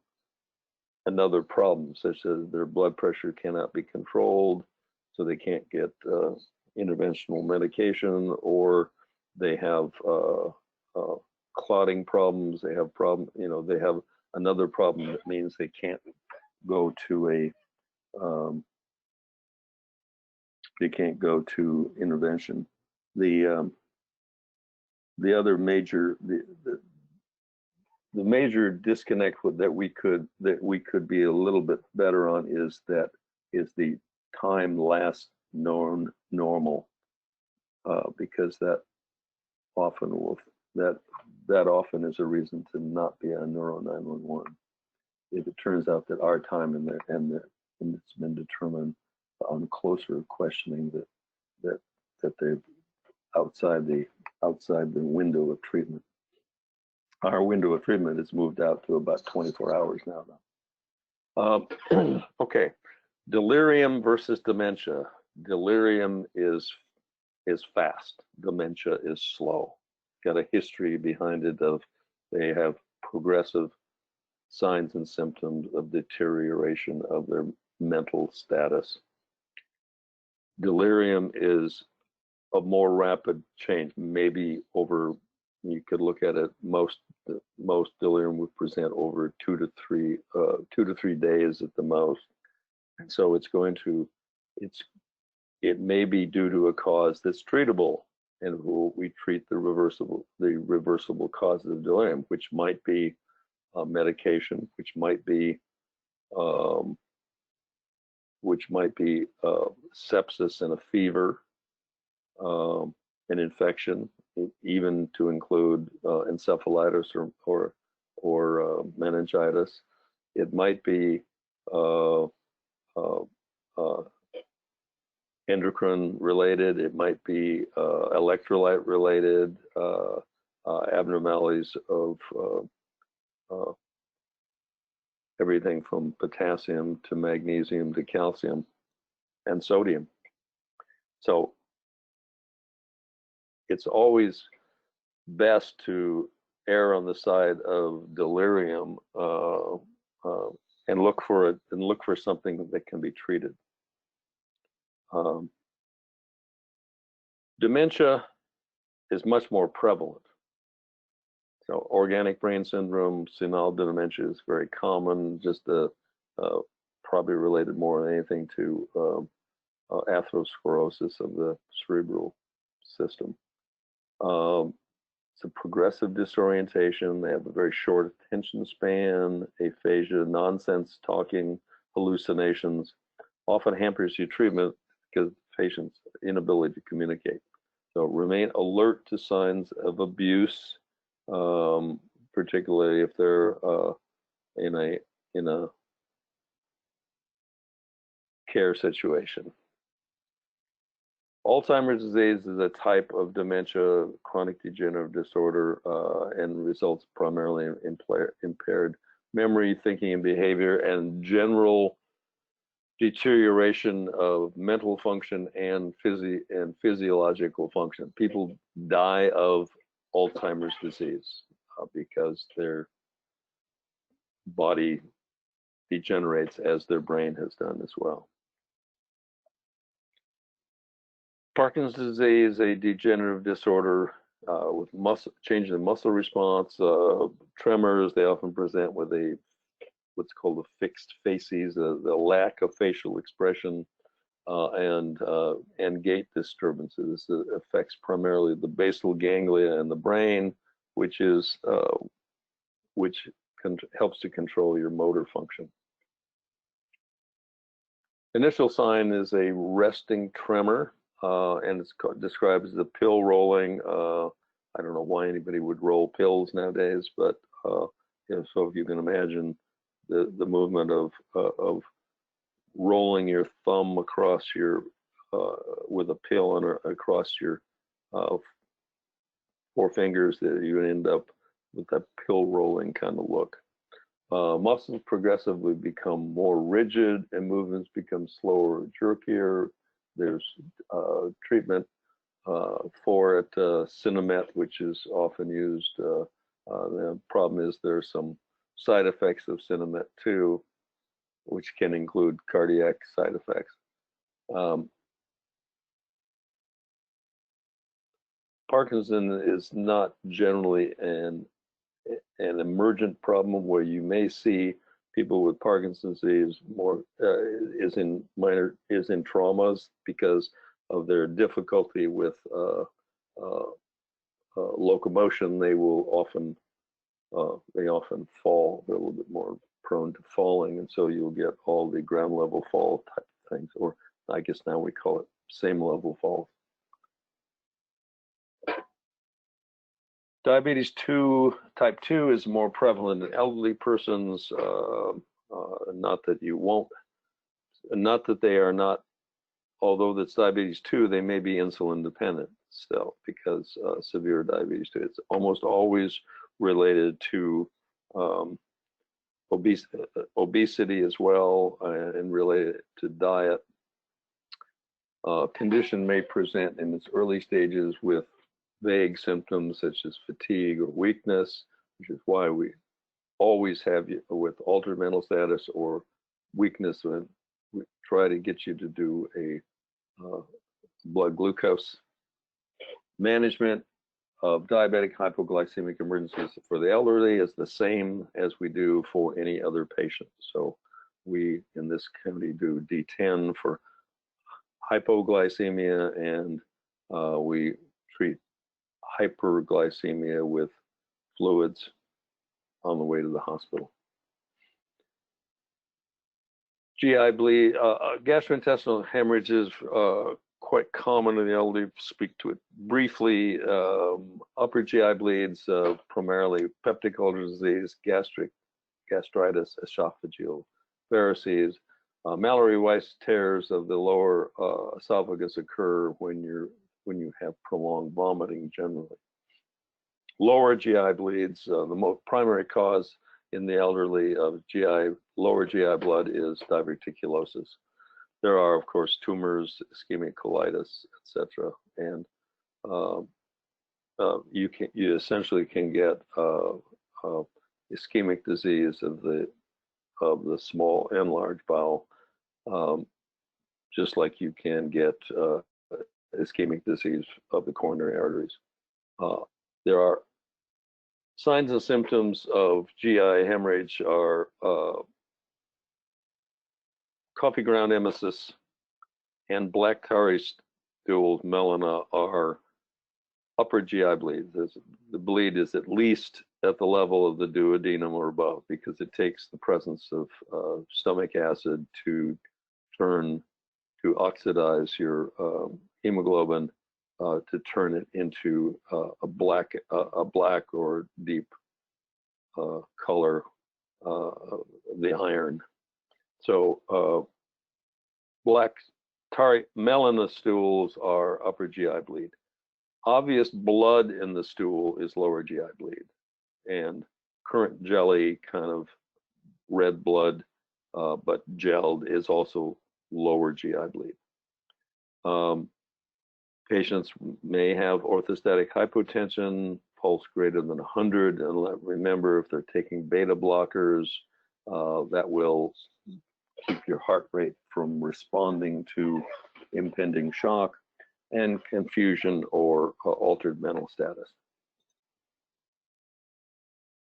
another problem, such as their blood pressure cannot be controlled, so they can't get interventional medication, or they have clotting problems. They have they have another problem that means they can't go to a intervention. The other major the major disconnect that we could be a little bit better on is the time last known normal, because that often is a reason to not be on Neuro 911. If it turns out that our time and it's been determined on closer questioning that they're outside the window of treatment. Our window of treatment is moved out to about 24 hours now. Okay, delirium versus dementia. Delirium is fast. Dementia is slow. Got a history behind it of they have progressive signs and symptoms of deterioration of their mental status. Delirium is a more rapid change, maybe over, you could look at it, most delirium would present over 2 to 3 days at the most. And so it may be due to a cause that's treatable, and we treat the reversible causes of delirium, which might be medication, which might be sepsis and a fever, an infection, even to include encephalitis or meningitis. It might be endocrine related. It might be electrolyte related, abnormalities of everything from potassium to magnesium to calcium and sodium. So it's always best to err on the side of delirium and look for something that can be treated. Dementia is much more prevalent. So organic brain syndrome, senile dementia is very common, just probably related more than anything to atherosclerosis of the cerebral system. It's a progressive disorientation. They have a very short attention span, aphasia, nonsense talking, hallucinations, often hampers your treatment because the patient's inability to communicate. So remain alert to signs of abuse, particularly if they're in a care situation. Alzheimer's disease is a type of dementia, chronic degenerative disorder, and results primarily in impaired memory, thinking, and behavior, and general deterioration of mental function and physiological function. People die of Alzheimer's disease because their body degenerates as their brain has done as well. Parkinson's disease is a degenerative disorder with change in muscle response, tremors. They often present with what's called a fixed facies, the lack of facial expression, and gait disturbances. It affects primarily the basal ganglia in the brain, which helps to control your motor function. Initial sign is a resting tremor, and it's described as the pill rolling. I don't know why anybody would roll pills nowadays, but so if you can imagine the movement of rolling your thumb across your with a pill across your 4 fingers, that you end up with that pill rolling kind of look. Muscles progressively become more rigid and movements become slower, jerkier. There's treatment for it, Sinemet, which is often used. The problem is there are some side effects of Sinemet too, which can include cardiac side effects. Parkinson is not generally an emergent problem where you may see people with Parkinson's disease more is in traumas because of their difficulty with locomotion. They will often fall. They're a little bit more prone to falling, and so you'll get all the ground level fall type of things, or I guess now we call it same level fall. Diabetes type 2 is more prevalent in elderly persons. Not that they are not, although that's diabetes 2, they may be insulin dependent still because severe diabetes 2. It's almost always related to obesity as well, and related to diet. Condition may present in its early stages with vague symptoms such as fatigue or weakness, which is why we always have you with altered mental status or weakness when we try to get you to do a blood glucose management of diabetic hypoglycemic emergencies for the elderly is the same as we do for any other patient. So we in this county do D10 for hypoglycemia, and we treat hyperglycemia with fluids on the way to the hospital. GI bleed, gastrointestinal hemorrhage is quite common in the elderly. Speak to it briefly. Upper GI bleeds, primarily peptic ulcer disease, gastritis, esophageal varices. Mallory-Weiss tears of the lower esophagus occur when you have prolonged vomiting generally. Lower GI bleeds, the most primary cause in the elderly of lower GI blood is diverticulosis. There are, of course, tumors, ischemic colitis, etc., and you essentially can get ischemic disease of the small and large bowel, just like you can get ischemic disease of the coronary arteries. There are signs and symptoms of GI hemorrhage are coffee ground emesis and black tarry stools, melena, are upper GI bleeds. The bleed is at least at the level of the duodenum or above, because it takes the presence of stomach acid to oxidize your hemoglobin to turn it into a black or deep color of the iron. So black tarry melena stools are upper GI bleed. Obvious blood in the stool is lower GI bleed, and currant jelly, kind of red blood but gelled, is also lower GI bleed. Patients may have orthostatic hypotension, pulse greater than 100, and remember, if they're taking beta blockers, that will keep your heart rate from responding to impending shock, and confusion or altered mental status.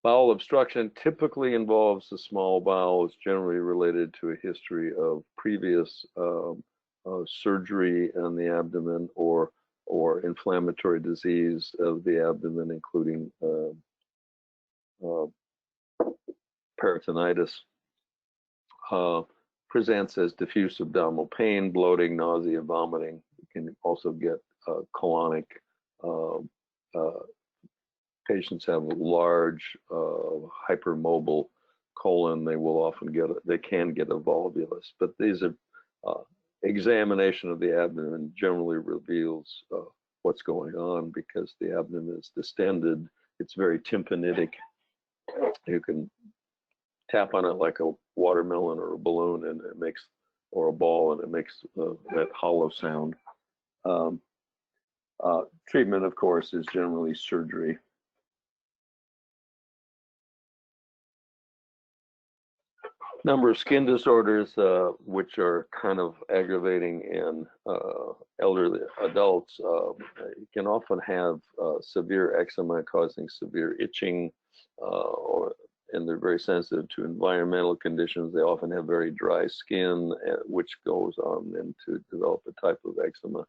Bowel obstruction typically involves the small bowel. It's generally related to a history of previous surgery on the abdomen or inflammatory disease of the abdomen, including peritonitis. Presents as diffuse abdominal pain, bloating, nausea, vomiting. You can also get colonic. Patients have a large hypermobile colon. They will often get, they can get a volvulus, but these are examination of the abdomen generally reveals what's going on because the abdomen is distended. It's very tympanitic. You can tap on it like a watermelon or a balloon, and it makes, or a ball, and it makes that hollow sound. Treatment, of course, is generally surgery. Number of skin disorders, which are kind of aggravating in elderly adults. You can often have severe eczema causing severe itching, and they're very sensitive to environmental conditions. They often have very dry skin, which goes on then to develop a type of eczema.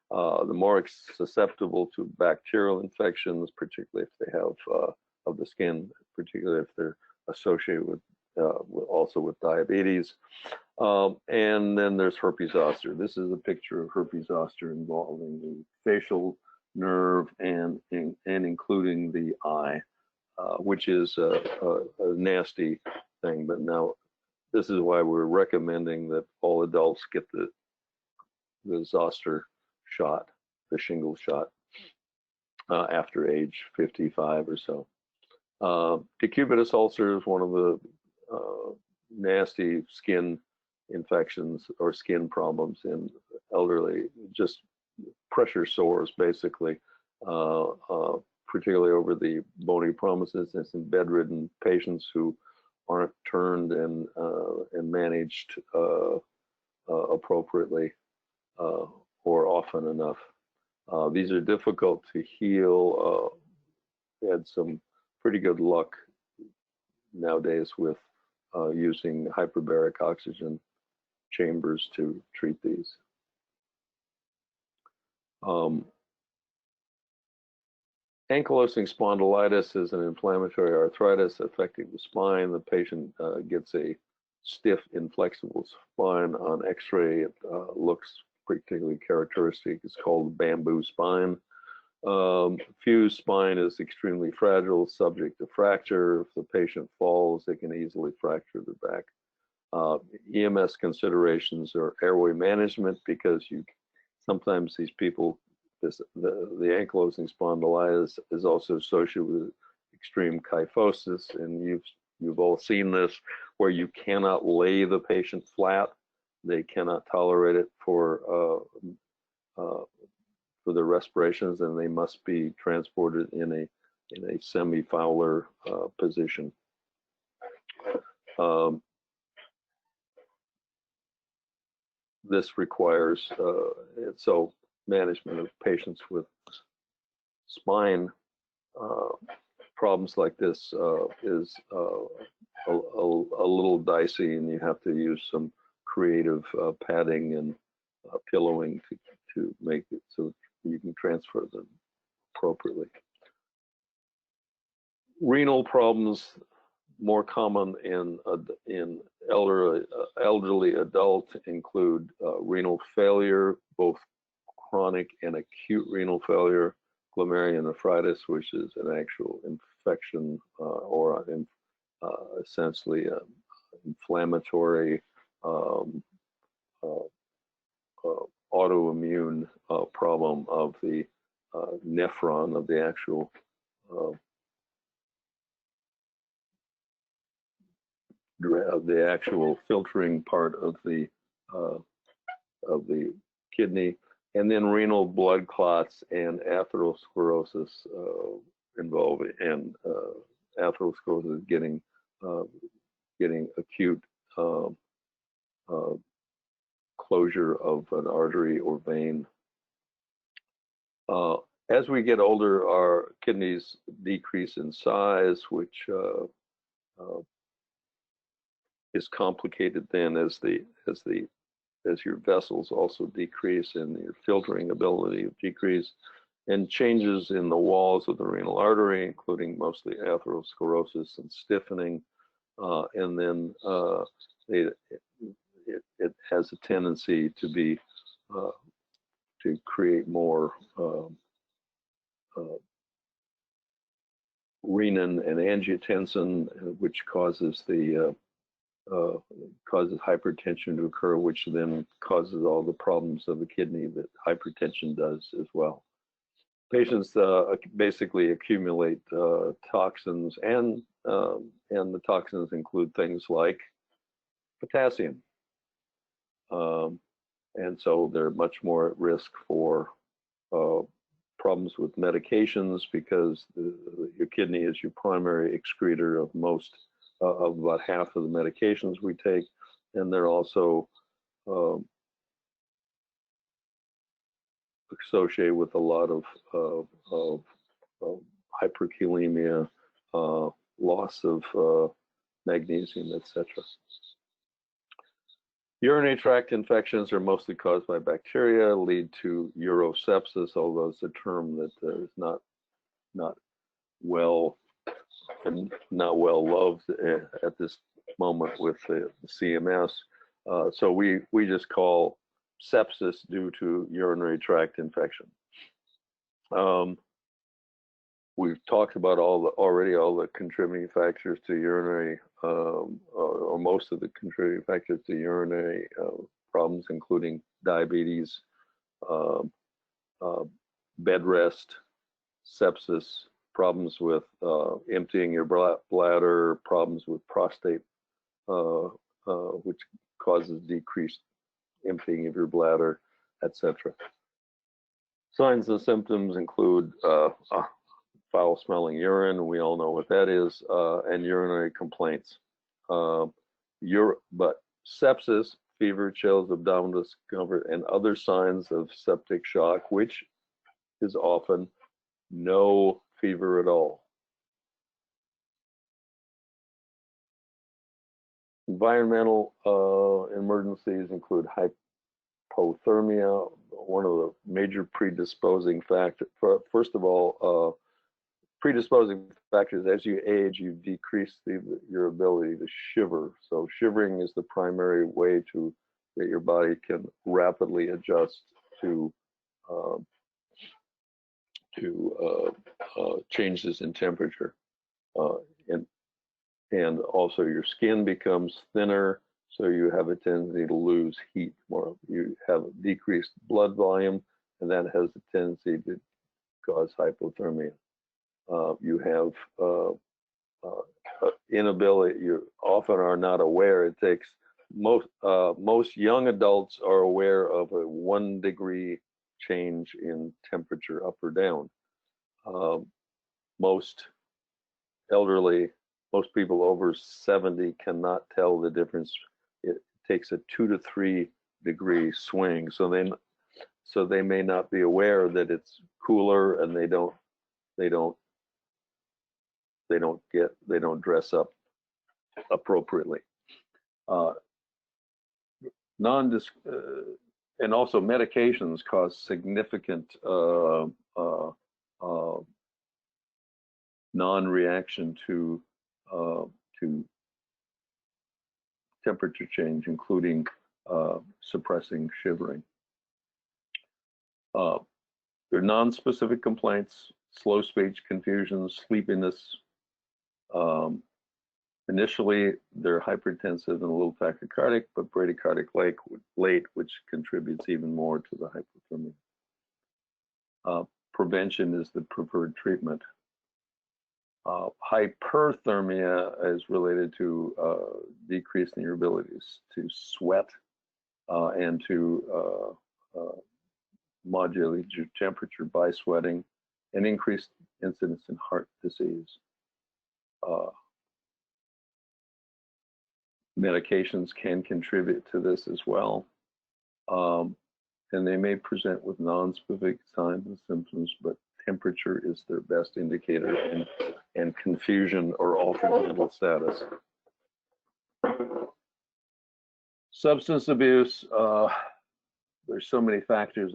The more susceptible to bacterial infections, particularly if they have of the skin, particularly if they're associated with also with diabetes. And then there's herpes zoster. This is a picture of herpes zoster involving the facial nerve and including the eye, which is a nasty thing. But now this is why we're recommending that all adults get the zoster shot, the shingles shot, after age 55 or so. Decubitus ulcer is one of the nasty skin infections or skin problems in elderly, just pressure sores basically, particularly over the bony prominences. It's in bedridden patients who aren't turned and managed appropriately or often enough. These are difficult to heal. We had some pretty good luck nowadays with using hyperbaric oxygen chambers to treat these. Ankylosing spondylitis is an inflammatory arthritis affecting the spine. The patient gets a stiff, inflexible spine. On X-ray, it looks particularly characteristic. It's called bamboo spine. Fused spine is extremely fragile, subject to fracture. If the patient falls, they can easily fracture their back. EMS considerations are airway management, because sometimes these people, the ankylosing spondylitis is also associated with extreme kyphosis, and you've all seen this, where you cannot lay the patient flat. They cannot tolerate it for their respirations, and they must be transported in a semi-Fowler position. This requires so management of patients with spine problems like this is a little dicey, and you have to use some creative padding and pillowing to make it so you can transfer them appropriately. Renal problems, more common in elderly adults, include renal failure, both chronic and acute renal failure, glomerulonephritis, which is an actual infection or essentially inflammatory autoimmune problem of the nephron, of the actual filtering part of the kidney, and then renal blood clots and atherosclerosis involved, and atherosclerosis getting acute closure of an artery or vein. As we get older, our kidneys decrease in size, which is complicated then as your vessels also decrease and your filtering ability decrease, and changes in the walls of the renal artery, including mostly atherosclerosis and stiffening, and then it has a tendency to be to create more renin and angiotensin, which causes causes hypertension to occur, which then causes all the problems of the kidney that hypertension does as well. Patients basically accumulate toxins, and the toxins include things like potassium, and so they're much more at risk for problems with medications, because your kidney is your primary excreter of about half of the medications we take, and they're also associated with a lot of hyperkalemia, loss of magnesium, etc. Urinary tract infections are mostly caused by bacteria, lead to urosepsis, although it's a term that is not well loved at this moment with the CMS. So we just call sepsis due to urinary tract infection. We've talked about already all the contributing factors to urinary, or most of the contributing factors to urinary problems, including diabetes, bed rest, sepsis, problems with emptying your bladder, problems with prostate, which causes decreased emptying of your bladder, etc. Signs and symptoms include foul-smelling urine, we all know what that is, and urinary complaints. But sepsis, fever, chills, abdominal discomfort, and other signs of septic shock, which is often no fever at all. Environmental emergencies include hypothermia, one of the major predisposing factors. First of all, predisposing factors: as you age, you decrease your ability to shiver. So shivering is the primary way that your body can rapidly adjust to changes in temperature, and also your skin becomes thinner, so you have a tendency to lose heat more. You have decreased blood volume, and that has a tendency to cause hypothermia. You have inability. You often are not aware. It takes most young adults are aware of a 1 degree change in temperature up or down. Most elderly, most people over 70 cannot tell the difference. It takes a 2 to 3 degree swing. So they may not be aware that it's cooler, and they don't dress up appropriately. And also medications cause significant non-reaction to temperature change, including suppressing shivering. There are non-specific complaints: slow speech, confusion, sleepiness. Initially, they're hypertensive and a little tachycardic, but bradycardic late, which contributes even more to the hypothermia. Prevention is the preferred treatment. Hyperthermia is related to decrease in your abilities to sweat, and to modulate your temperature by sweating, and increased incidence in heart disease. Medications can contribute to this as well. And they may present with non-specific signs and symptoms, but temperature is their best indicator, and confusion or altered mental status. Substance abuse, there's so many factors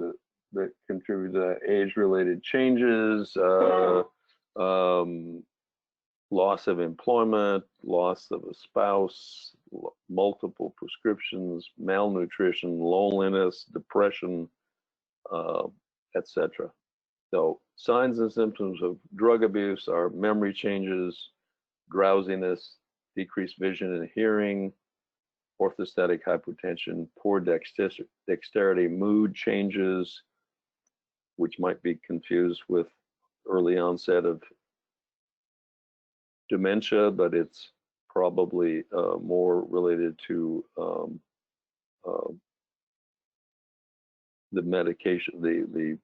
that contribute to age-related changes, loss of employment, loss of a spouse, multiple prescriptions, malnutrition, loneliness, depression, etc. So signs and symptoms of drug abuse are memory changes, drowsiness, decreased vision and hearing, orthostatic hypotension, poor dexterity, mood changes, which might be confused with early onset of dementia, but it's probably more related to the medication, the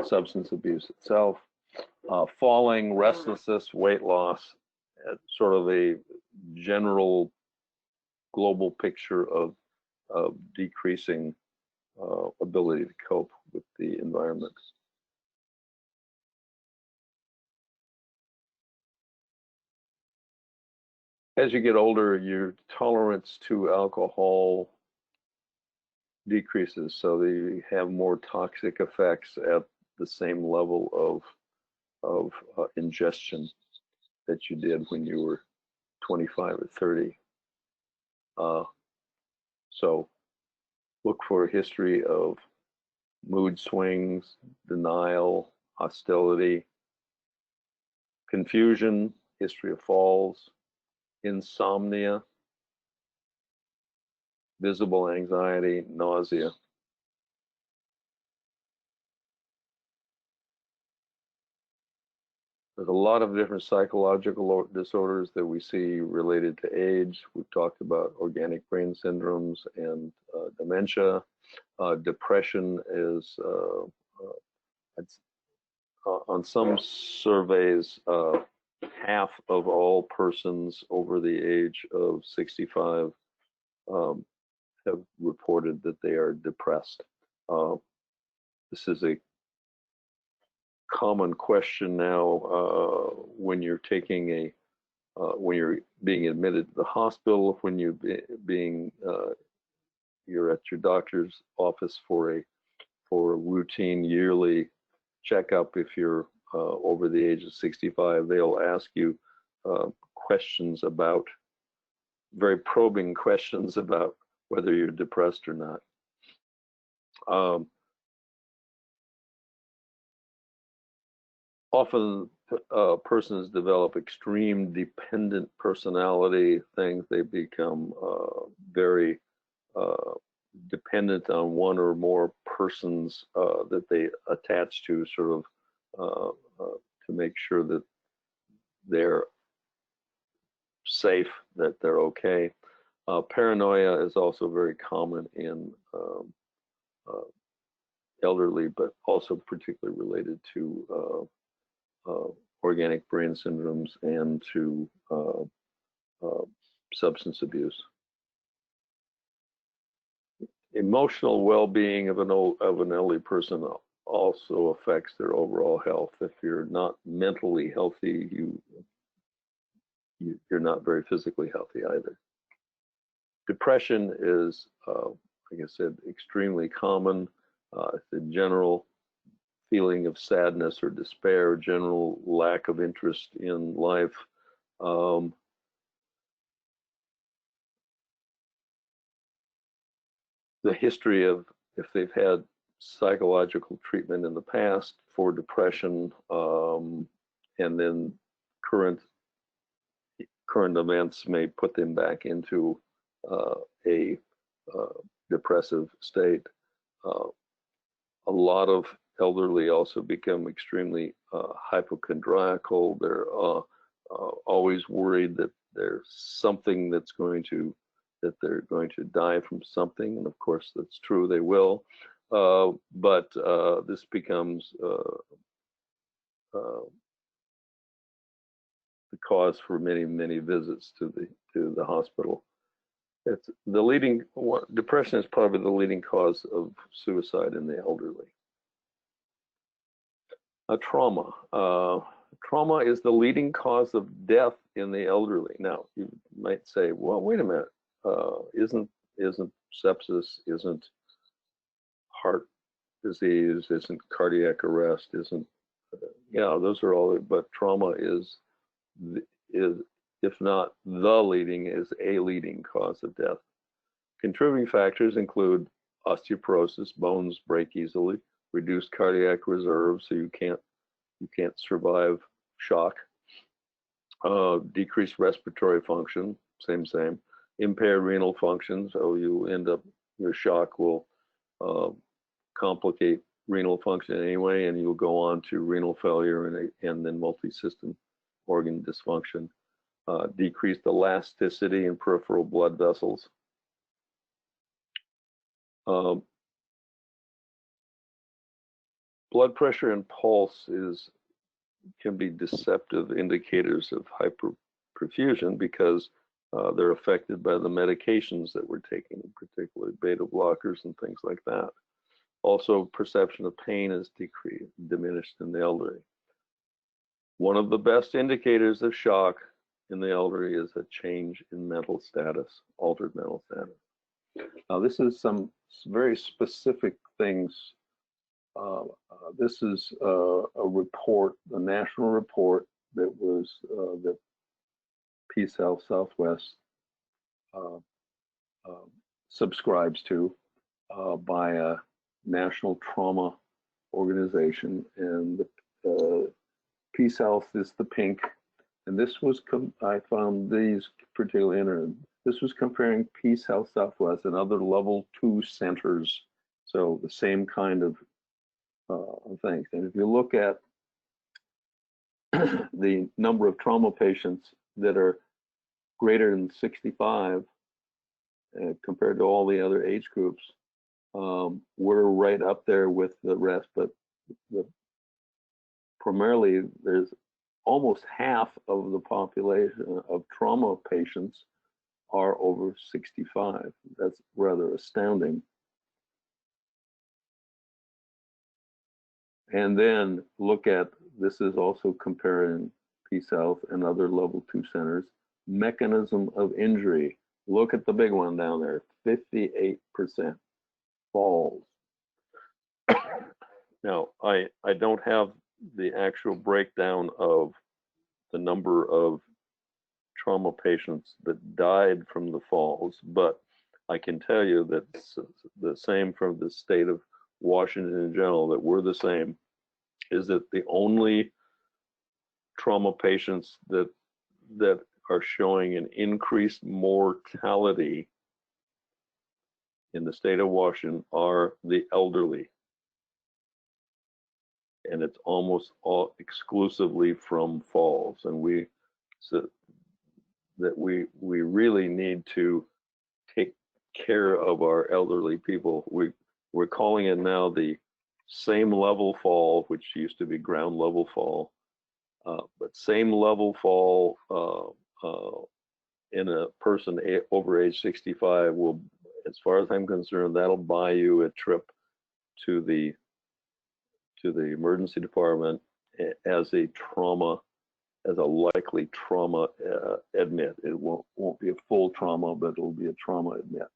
substance abuse itself. Falling, restlessness, weight loss, sort of a general global picture of decreasing ability to cope with the environment. As you get older, your tolerance to alcohol decreases, so that you have more toxic effects at the same level of ingestion that you did when you were 25 or 30. So look for a history of mood swings, denial, hostility, confusion, history of falls, insomnia, visible anxiety, nausea. There's a lot of different psychological disorders that we see related to age. We've talked about organic brain syndromes and dementia. Depression is, on some surveys, half of all persons over the age of 65 have reported that they are depressed. This is a common question now when you're taking when you're being admitted to the hospital, when you're you're at your doctor's office for a routine yearly checkup. If you're over the age of 65, they'll ask you questions about, very probing questions about whether you're depressed or not. Often persons develop extreme dependent personality things. They become very dependent on one or more persons that they attach to, sort of to make sure that they're safe, that they're okay. Paranoia is also very common in elderly, but also particularly related to organic brain syndromes and to substance abuse. Emotional well-being of an elderly person also affects their overall health. If you're not mentally healthy, you're not very physically healthy either. Depression is, like I said, extremely common. It's a general feeling of sadness or despair, general lack of interest in life. The history of, if they've had psychological treatment in the past for depression, and then current events may put them back into a depressive state. A lot of elderly also become extremely hypochondriacal. They're always worried that there's something that's going to that they're going to die from something, and of course that's true, they will. But this becomes the cause for many visits to the hospital. It's the leading depression is probably the leading cause of suicide in the elderly. Trauma. Trauma is the leading cause of death in the elderly. Now, you might say, well, wait a minute, isn't sepsis, isn't heart disease, isn't cardiac arrest, isn't, yeah, those are all, but trauma is, if not the leading, is a leading cause of death. Contributing factors include osteoporosis, bones break easily, reduced cardiac reserve, so you can't survive shock, decreased respiratory function, same, impaired renal function, so you end up, your shock will complicate renal function anyway, and you'll go on to renal failure and then multi-system organ dysfunction. Decreased elasticity in peripheral blood vessels. Blood pressure and pulse can be deceptive indicators of hyperperfusion because they're affected by the medications that we're taking, particularly beta blockers and things like that. Also, perception of pain is diminished in the elderly. One of the best indicators of shock in the elderly is a change in mental status, altered mental status. Now, this is some very specific things. This is a report, a national report that was that Peace Health Southwest subscribes to by a national trauma organization, and Peace Health is the pink. And this was, I found these particularly interesting. This was comparing Peace Health Southwest and other level 2 centers. So the same kind of things. And if you look at the number of trauma patients that are greater than 65 compared to all the other age groups, we're right up there with the rest. But primarily, there's almost half of the population of trauma patients are over 65. That's rather astounding. And then look at, this is also comparing Peace Health and other level 2 centers. Mechanism of injury. Look at the big one down there, 58% falls. Now, I don't have the actual breakdown of the number of trauma patients that died from the falls, but I can tell you that it's the same from the state of Washington in general, that we're the same, is that the only trauma patients that are showing an increased mortality in the state of Washington are the elderly. And it's almost all exclusively from falls. And we really need to take care of our elderly people. We're calling it now the same level fall, which used to be ground level fall, but same level fall in a person over age 65 will, as far as I'm concerned, that'll buy you a trip to the emergency department as a likely trauma admit. It won't be a full trauma, but it'll be a trauma admit.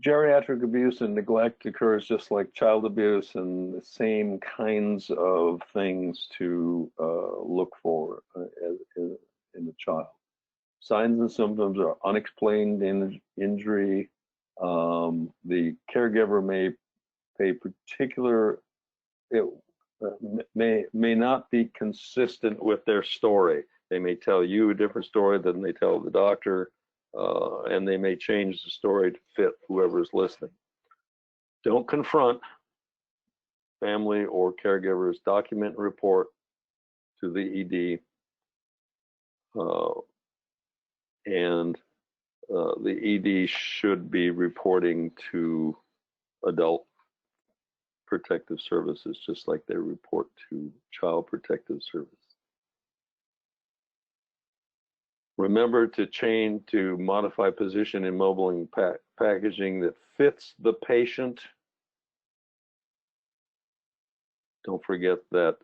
Geriatric abuse and neglect occurs just like child abuse, and the same kinds of things to look for in a child. Signs and symptoms are unexplained injury. The caregiver may pay particular, may not be consistent with their story. They may tell you a different story than they tell the doctor, and they may change the story to fit whoever's listening. Don't confront family or caregivers. Document and report to the ED And the ED should be reporting to adult protective services, just like they report to child protective service. Remember to modify position in mobile packaging that fits the patient. Don't forget that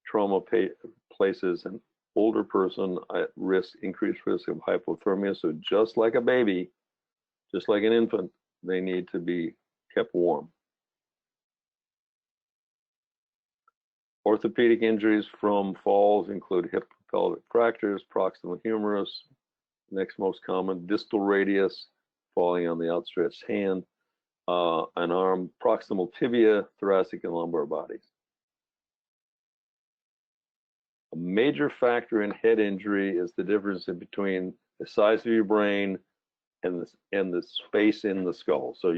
trauma places an older person at increased risk of hypothermia. So just like a baby, just like an infant, they need to be kept warm. Orthopedic injuries from falls include hip pelvic fractures, proximal humerus, next most common, distal radius, falling on the outstretched hand, an arm, proximal tibia, thoracic and lumbar bodies. A major factor in head injury is the difference between the size of your brain and the space in the skull. So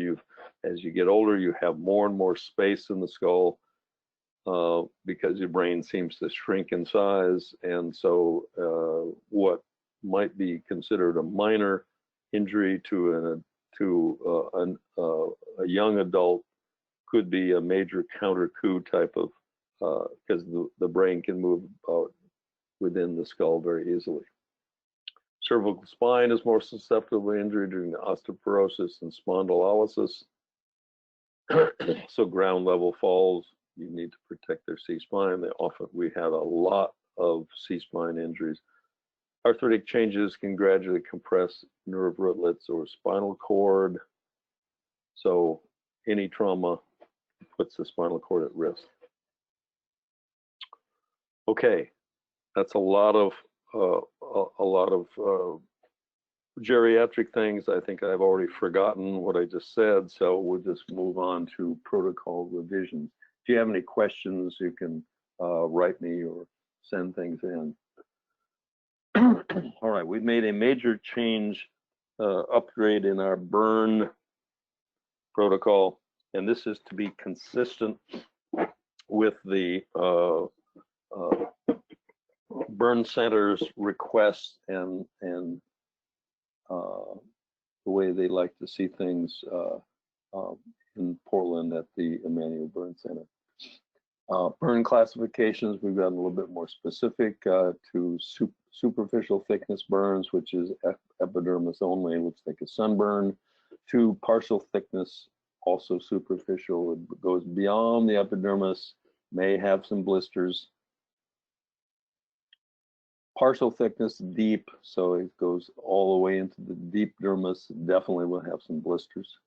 as you get older, you have more and more space in the skull because your brain seems to shrink in size. And so what might be considered a minor injury to a young adult could be a major counter-coup type of, because the brain can move within the skull very easily. Cervical spine is more susceptible to injury during the osteoporosis and spondylolysis. So ground level falls, you need to protect their C-spine. We have a lot of C-spine injuries. Arthritic changes can gradually compress nerve rootlets or spinal cord. So any trauma puts the spinal cord at risk. Okay, that's a lot of geriatric things. I think I've already forgotten what I just said, so we'll just move on to protocol revisions. If you have any questions, you can write me or send things in. All right, we've made a major change, upgrade in our burn protocol, and this is to be consistent with the burn center's requests and the way they like to see things in Portland at the Emanuel Burn Center. Burn classifications, we've gotten a little bit more specific to superficial thickness burns, which is epidermis only, looks like a sunburn, to partial thickness, also superficial. It goes beyond the epidermis, may have some blisters. Partial thickness, deep, so it goes all the way into the deep dermis, definitely will have some blisters.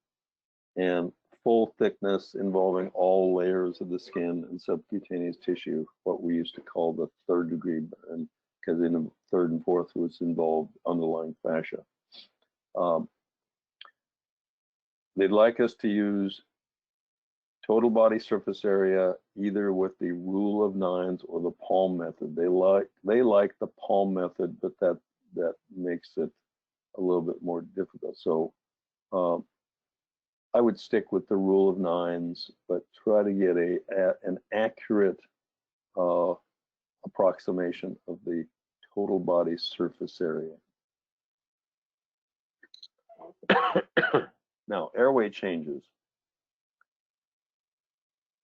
And full thickness involving all layers of the skin and subcutaneous tissue, what we used to call the third degree burn, because in the third and fourth was involved underlying fascia. They'd like us to use total body surface area either with the rule of nines or the palm method. They like the palm method, but that makes it a little bit more difficult. So I would stick with the rule of nines, but try to get an accurate approximation of the total body surface area. Now, airway changes.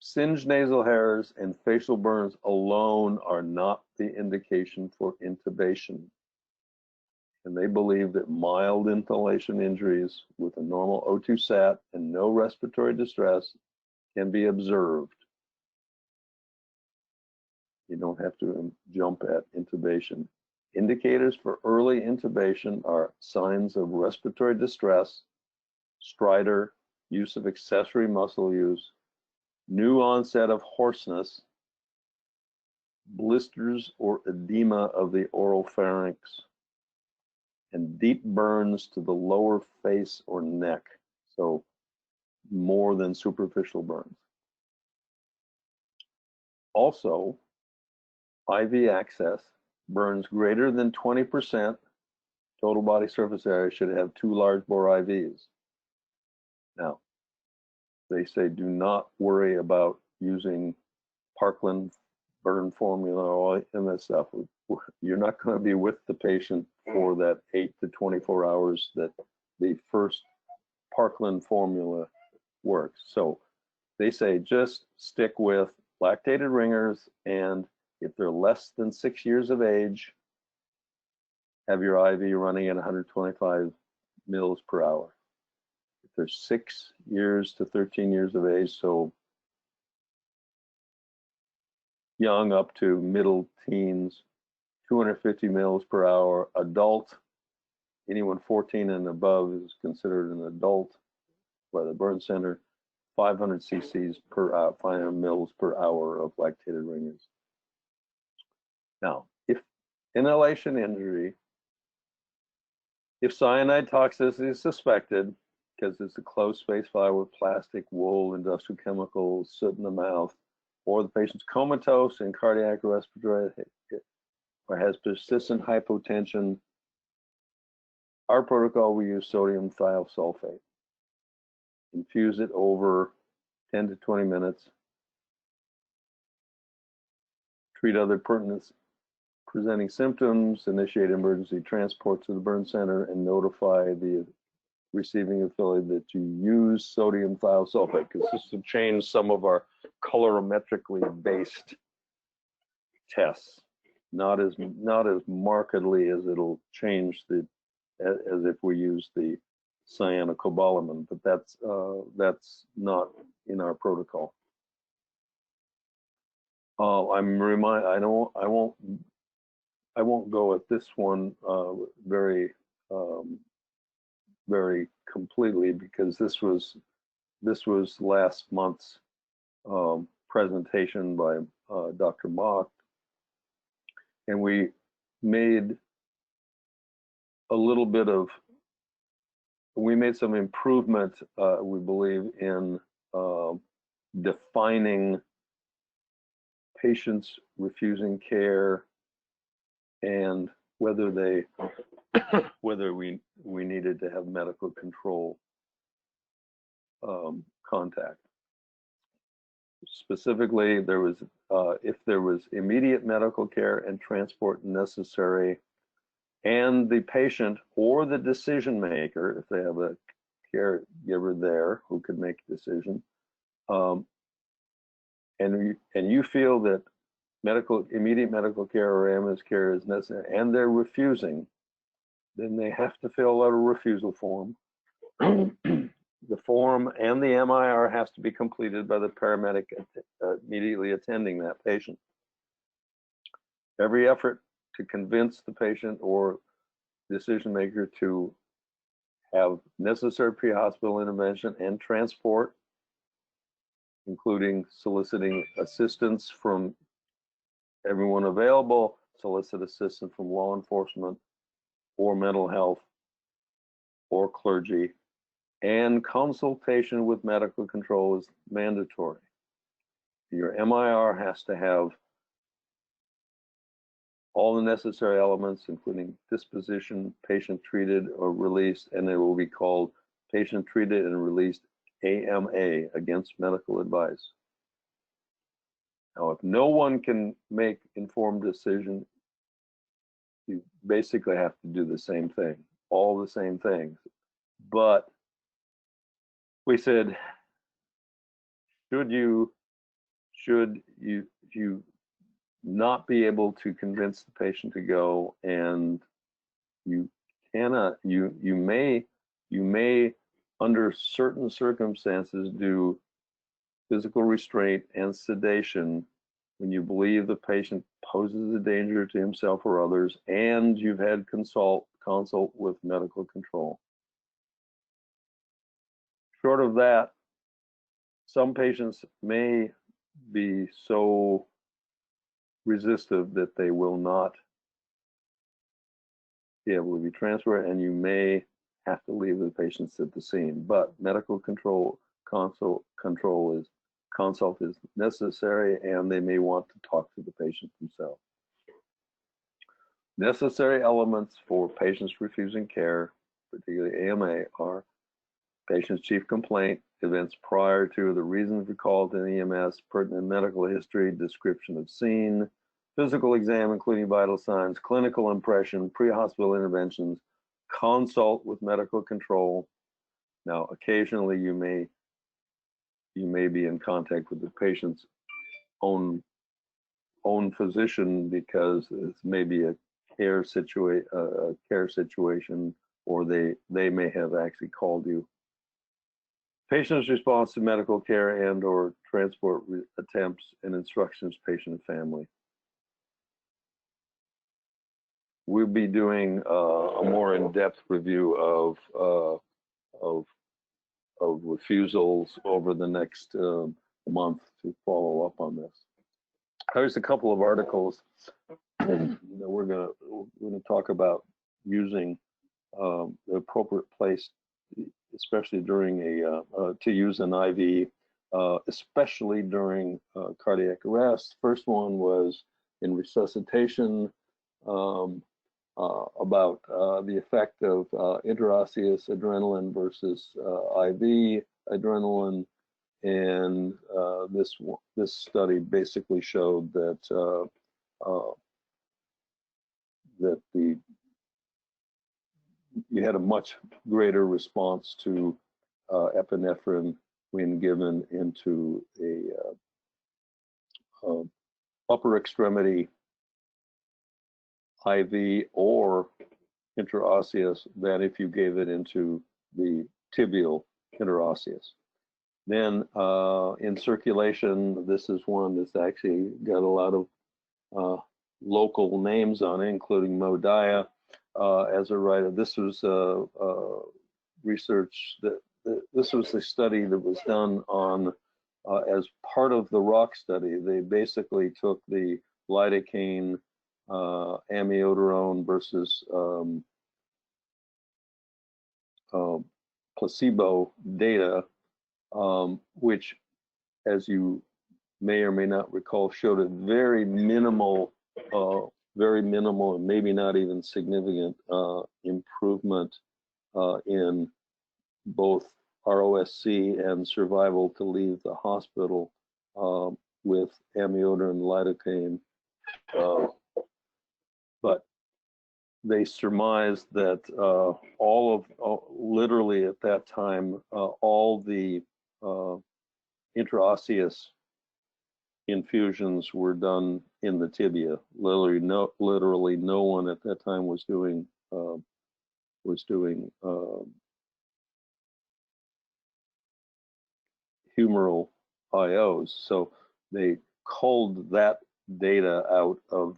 Singed nasal hairs and facial burns alone are not the indication for intubation. And they believe that mild inhalation injuries with a normal O2 sat and no respiratory distress can be observed. You don't have to jump at intubation. Indicators for early intubation are signs of respiratory distress, stridor, use of accessory muscle use, new onset of hoarseness, blisters or edema of the oral pharynx, and deep burns to the lower face or neck, so more than superficial burns. Also, IV access, burns greater than 20% total body surface area should have 2 large bore IVs. Now, they say do not worry about using Parkland burn formula, all and that stuff. You're not going to be with the patient for that 8 to 24 hours that the first Parkland formula works. So they say just stick with lactated ringers, and if they're less than 6 years of age, have your IV running at 125 mils per hour. If they're 6 years to 13 years of age, so young up to middle teens, 250 mils per hour. Adult, anyone 14 and above is considered an adult by the burn center. 500 cc's per hour, 500 mils per hour of lactated ringers. Now, if inhalation injury, if cyanide toxicity is suspected, because it's a closed space fire with plastic, wool, industrial chemicals, soot in the mouth, or the patient's comatose and cardiac respiratory, or has persistent hypotension, our protocol, we use sodium thiosulfate. Infuse it over 10 to 20 minutes. Treat other pertinent presenting symptoms, initiate emergency transport to the burn center, and notify the receiving affiliate that you use sodium thiosulfate, because this will change some of our colorimetrically based tests. Not as markedly as it'll change as if we use the cyanocobalamin, but that's not in our protocol. I won't go at this one very completely, because this was last month's presentation by Dr. Mock, and we made some improvement, we believe, in defining patients refusing care and whether we needed to have medical control contact. Specifically, there was if there was immediate medical care and transport necessary, and the patient or the decision maker, if they have a caregiver there who could make a decision, and you feel that immediate medical care or ambulance care is necessary, and they're refusing, then they have to fill out a refusal form. The form and the MIR has to be completed by the paramedic immediately attending that patient. Every effort to convince the patient or decision maker to have necessary pre-hospital intervention and transport, including soliciting assistance from everyone available, solicit assistance from law enforcement or mental health or clergy, and consultation with medical control is mandatory. Your MIR has to have all the necessary elements, including disposition, patient treated or released, and it will be called patient treated and released AMA, against medical advice. Now, if no one can make informed decision, you basically have to do the same thing, all the same things. But we said, should you not be able to convince the patient to go, and you may under certain circumstances do physical restraint and sedation when you believe the patient poses a danger to himself or others, and you've had consult with medical control. Short of that, some patients may be so resistive that they will not be able to be transferred, and you may have to leave the patients at the scene. But medical control, consult is necessary, and they may want to talk to the patient themselves. Necessary elements for patients refusing care, particularly AMA, are patient's chief complaint events prior to, the reason for call to the EMS, pertinent medical history, description of scene, physical exam including vital signs, clinical impression, pre-hospital interventions, consult with medical control. Now, occasionally you may be in contact with the patient's own physician because it's maybe a care situation, or they may have actually called you. Patient's response to medical care and or transport attempts and instructions, patient and family. We'll be doing a more in-depth review of refusals over the next month to follow up on this. There's a couple of articles that we're going to talk about using the appropriate place, especially during to use an IV, especially during cardiac arrest. First one was in resuscitation, about the effect of intraosseous adrenaline versus IV adrenaline, and this study basically showed that you had a much greater response to epinephrine when given into a upper extremity IV or intraosseous than if you gave it into the tibial interosseous. Then in circulation, this is one that's actually got a lot of local names on it, including Modia as a writer. This was research this was a study that was done on as part of the ROC study. They basically took the lidocaine amiodarone versus placebo data, which, as you may or may not recall, showed a very minimal and maybe not even significant improvement in both ROSC and survival to leave the hospital with amiodarone lidocaine. But they surmised that literally at that time, all the intraosseous infusions were done in the tibia. Literally no one at that time was doing humeral IOs. So they culled that data out of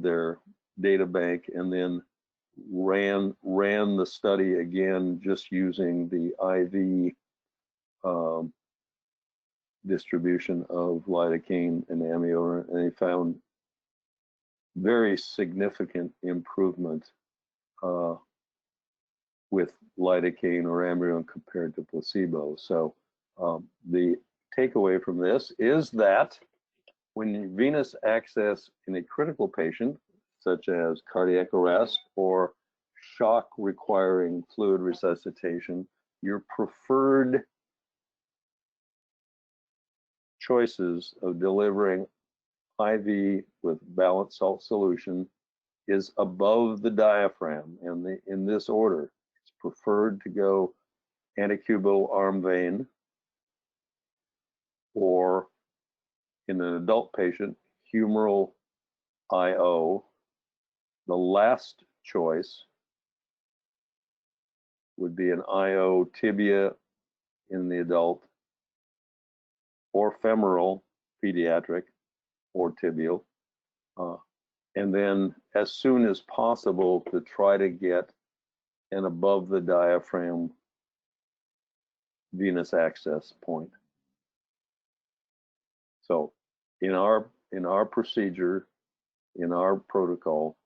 their data bank and then ran the study again, just using the IV distribution of lidocaine and amiodarone, and they found very significant improvement with lidocaine or amiodarone compared to placebo. So the takeaway from this is that when venous access in a critical patient, such as cardiac arrest or shock requiring fluid resuscitation, your preferred choices of delivering IV with balanced salt solution is above the diaphragm, and in this order. It's preferred to go antecubital arm vein, or in an adult patient, humeral IO. The last choice would be an IO tibia in the adult, or femoral, pediatric, or tibial. And then as soon as possible to try to get an above the diaphragm venous access point. So in our procedure, in our protocol,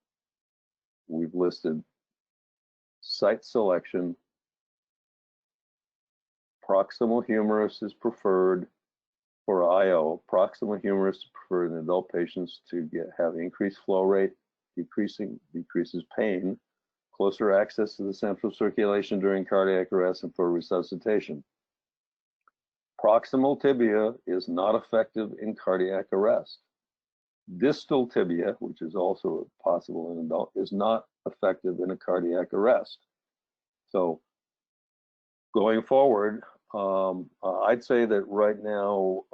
we've listed site selection. Proximal humerus is preferred for IO. Proximal humerus is preferred in adult patients to have increased flow rate, decreases pain. closer access to the central circulation during cardiac arrest and for resuscitation. Proximal tibia is not effective in cardiac arrest. Distal tibia, which is also possible in adult, is not effective in a cardiac arrest. So going forward, I'd say that right now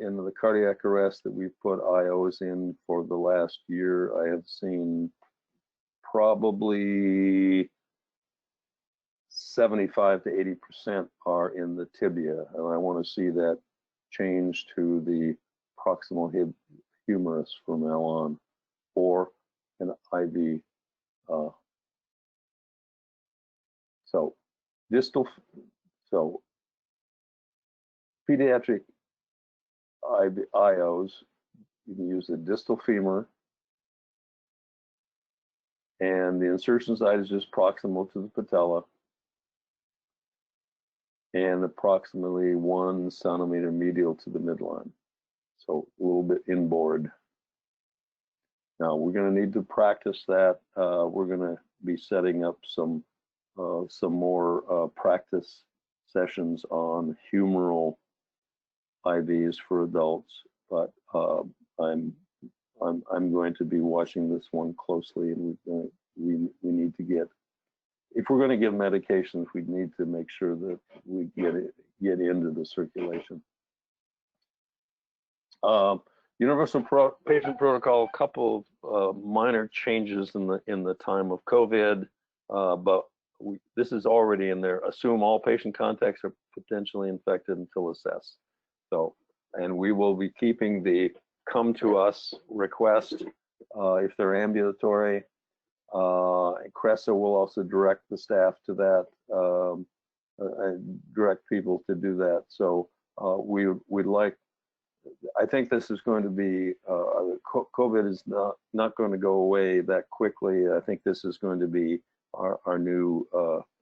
in the cardiac arrest that we've put IOs in for the last year, I have seen probably 75 to 80% are in the tibia, and I want to see that change to the proximal humerus from now on, or an IV. So pediatric IOs, you can use the distal femur, and the insertion site is just proximal to the patella, and approximately 1 centimeter medial to the midline. So a little bit inboard. Now we're going to need to practice that. We're going to be setting up some more practice sessions on humeral IVs for adults, but I'm going to be watching this one closely, and we need to get, if we're going to give medications, we need to make sure that we get into the circulation. Universal patient protocol, a couple of minor changes in the time of COVID, but this is already in there. Assume all patient contacts are potentially infected until assessed. So, and we will be keeping the come to us request if they're ambulatory. CRESA will also direct the staff to that, direct people to do that. So we'd like, I think this is going to be, COVID is not going to go away that quickly. I think this is going to be our new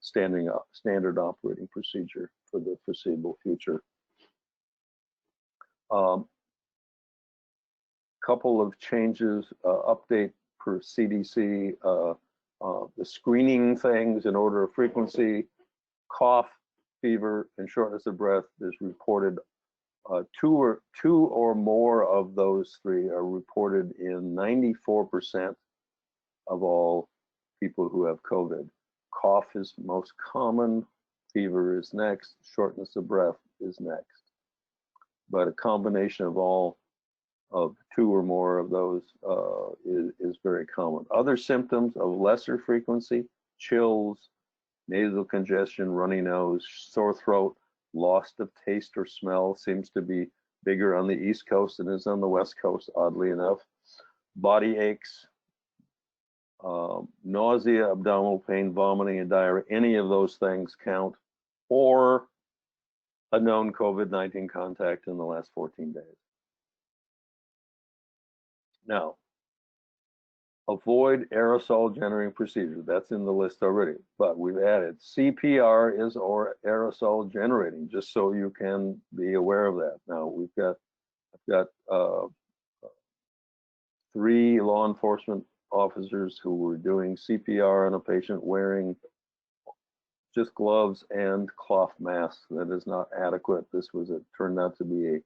standard operating procedure for the foreseeable future. Couple of changes, update per CDC, the screening things in order of frequency, cough, fever, and shortness of breath is reported. Two or more of those three are reported in 94% of all people who have COVID. Cough is most common, fever is next, shortness of breath is next. But a combination of all of 2 or more of those is very common. Other symptoms of lesser frequency, chills, nasal congestion, runny nose, sore throat, loss of taste or smell seems to be bigger on the East Coast than is on the West Coast, oddly enough. Body aches, nausea, abdominal pain, vomiting, and diarrhea, any of those things count, or a known COVID-19 contact in the last 14 days. Now, avoid aerosol generating procedures. That's in the list already, but we've added CPR is or aerosol generating, just so you can be aware of that. Now I've got 3 law enforcement officers who were doing CPR on a patient wearing just gloves and cloth masks. That is not adequate. This was turned out to be a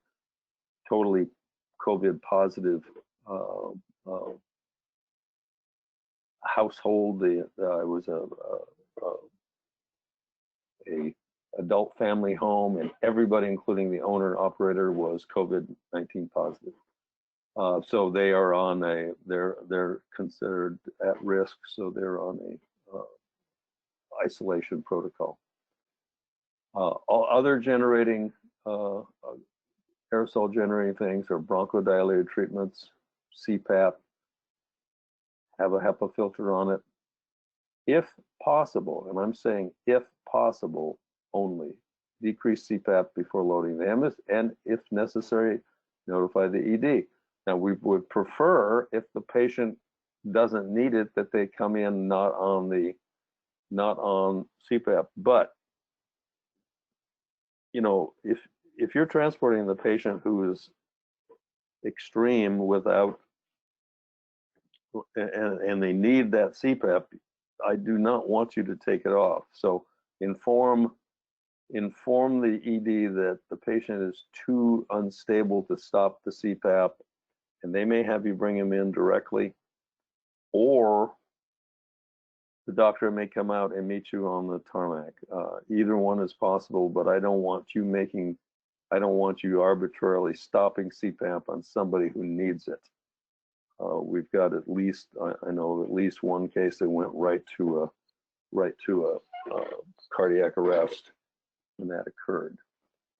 totally COVID positive household. It was a adult family home, and everybody, including the owner and operator, was COVID-19 positive. So they are on they're considered at risk, so they're on a isolation protocol. All other generating aerosol generating things are bronchodilator treatments, CPAP, have a HEPA filter on it. If possible, and I'm saying if possible only, decrease CPAP before loading the MS, and if necessary, notify the ED. Now we would prefer, if the patient doesn't need it, that they come in not on CPAP. But you know, if you're transporting the patient who is extreme without and they need that CPAP, I do not want you to take it off. So inform the ED that the patient is too unstable to stop the CPAP, and they may have you bring him in directly, or the doctor may come out and meet you on the tarmac. Either one is possible, but I don't want you arbitrarily stopping CPAP on somebody who needs it. We've got at least, I know at least one case that went right to a cardiac arrest when that occurred.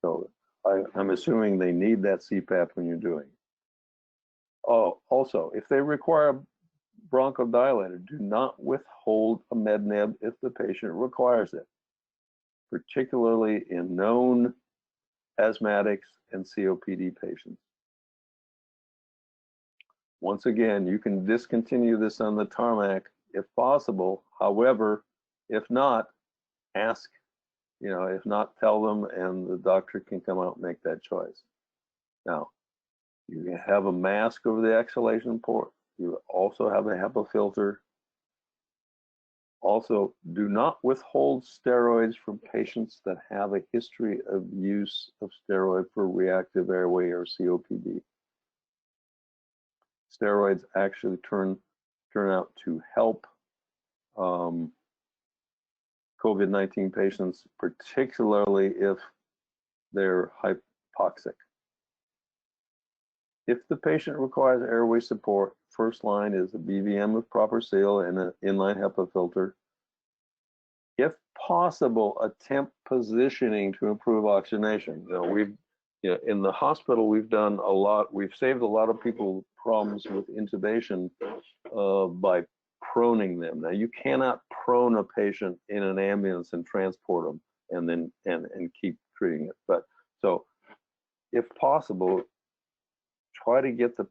So I'm assuming they need that CPAP when you're doing it. Oh, also, if they require a bronchodilator, do not withhold a med neb if the patient requires it, particularly in known asthmatics and COPD patients. Once again, you can discontinue this on the tarmac if possible. However, if not, ask, if not, tell them, and the doctor can come out and make that choice. Now, you have a mask over the exhalation port. You also have a HEPA filter. Also, do not withhold steroids from patients that have a history of use of steroid for reactive airway or COPD. Steroids actually turn out to help COVID-19 patients, particularly if they're hypoxic. If the patient requires airway support, first line is a BVM with proper seal and an inline HEPA filter. If possible, attempt positioning to improve oxygenation. In the hospital, we've done a lot. We've saved a lot of people problems with intubation by proning them. Now, you cannot prone a patient in an ambulance and transport them and keep treating it. But so, if possible, try to get the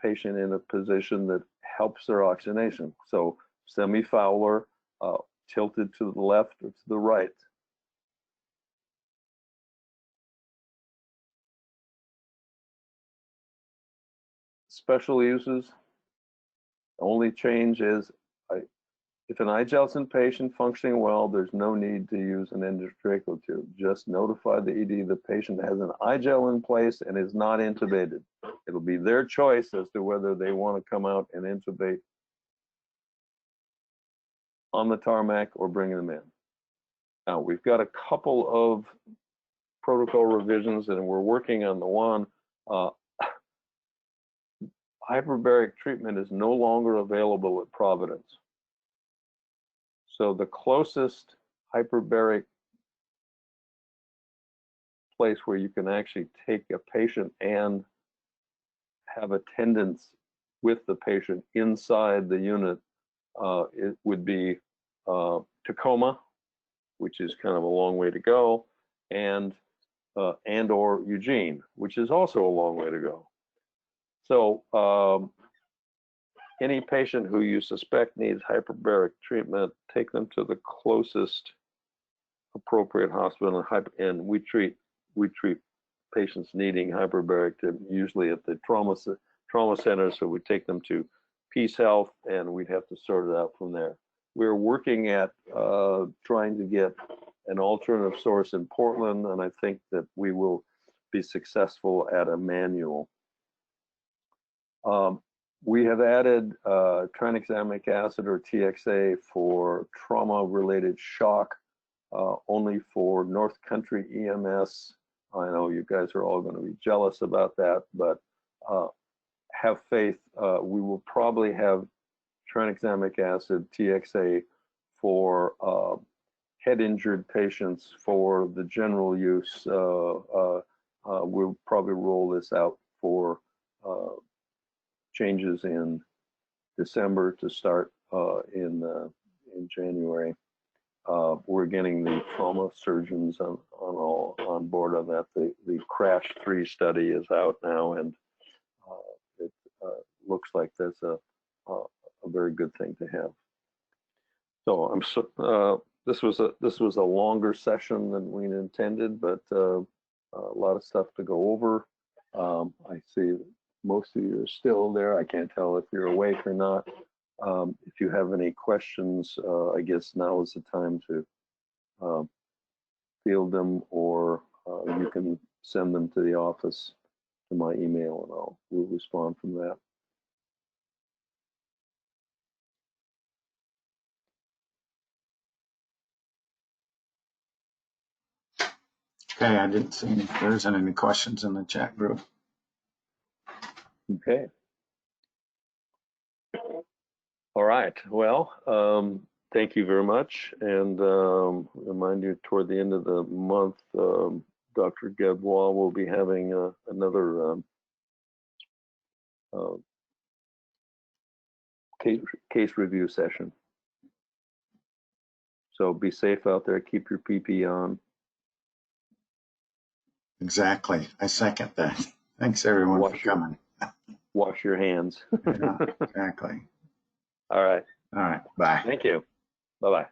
patient in a position that helps their oxygenation. So semi-Fowler, tilted to the left or to the right. Special uses, only change is if an iGelson patient functioning well, there's no need to use an endotracheal tube. Just notify the ED the patient has an iGel in place and is not intubated. It'll be their choice as to whether they want to come out and intubate on the tarmac or bring them in. Now, we've got a couple of protocol revisions, and we're working on the one. Hyperbaric treatment is no longer available at Providence. So the closest hyperbaric place where you can actually take a patient and have attendance with the patient inside the unit, it would be Tacoma, which is kind of a long way to go, and or Eugene, which is also a long way to go. So any patient who you suspect needs hyperbaric treatment, take them to the closest appropriate hospital, and we treat patients needing hyperbaric usually at the trauma center. So we take them to Peace Health, and we'd have to sort it out from there. We're working at trying to get an alternative source in Portland, and I think that we will be successful at Emmanuel. We have added tranexamic acid or TXA for trauma-related shock only for North Country EMS. I know you guys are all going to be jealous about that, but have faith. We will probably have tranexamic acid, TXA, for head-injured patients for the general use. We'll probably roll this out for changes in December to start in January. We're getting the trauma surgeons on board on that. The CRASH 3 study is out now, and it looks like that's a very good thing to have. So this was a longer session than we intended, but a lot of stuff to go over. I see most of you are still there. I can't tell if you're awake or not. If you have any questions, I guess now is the time to field them, or you can send them to the office to my email, and we'll respond from that. Okay, I didn't see any. There isn't any questions in the chat group. Okay. All right. Well, thank you very much. And remind you, toward the end of the month, Dr. Gadwal will be having another case review session. So be safe out there. Keep your PP on. Exactly. I second that. Thanks everyone for coming. Wash your hands. Yeah, exactly. All right. All right. Bye. Thank you. Bye-bye.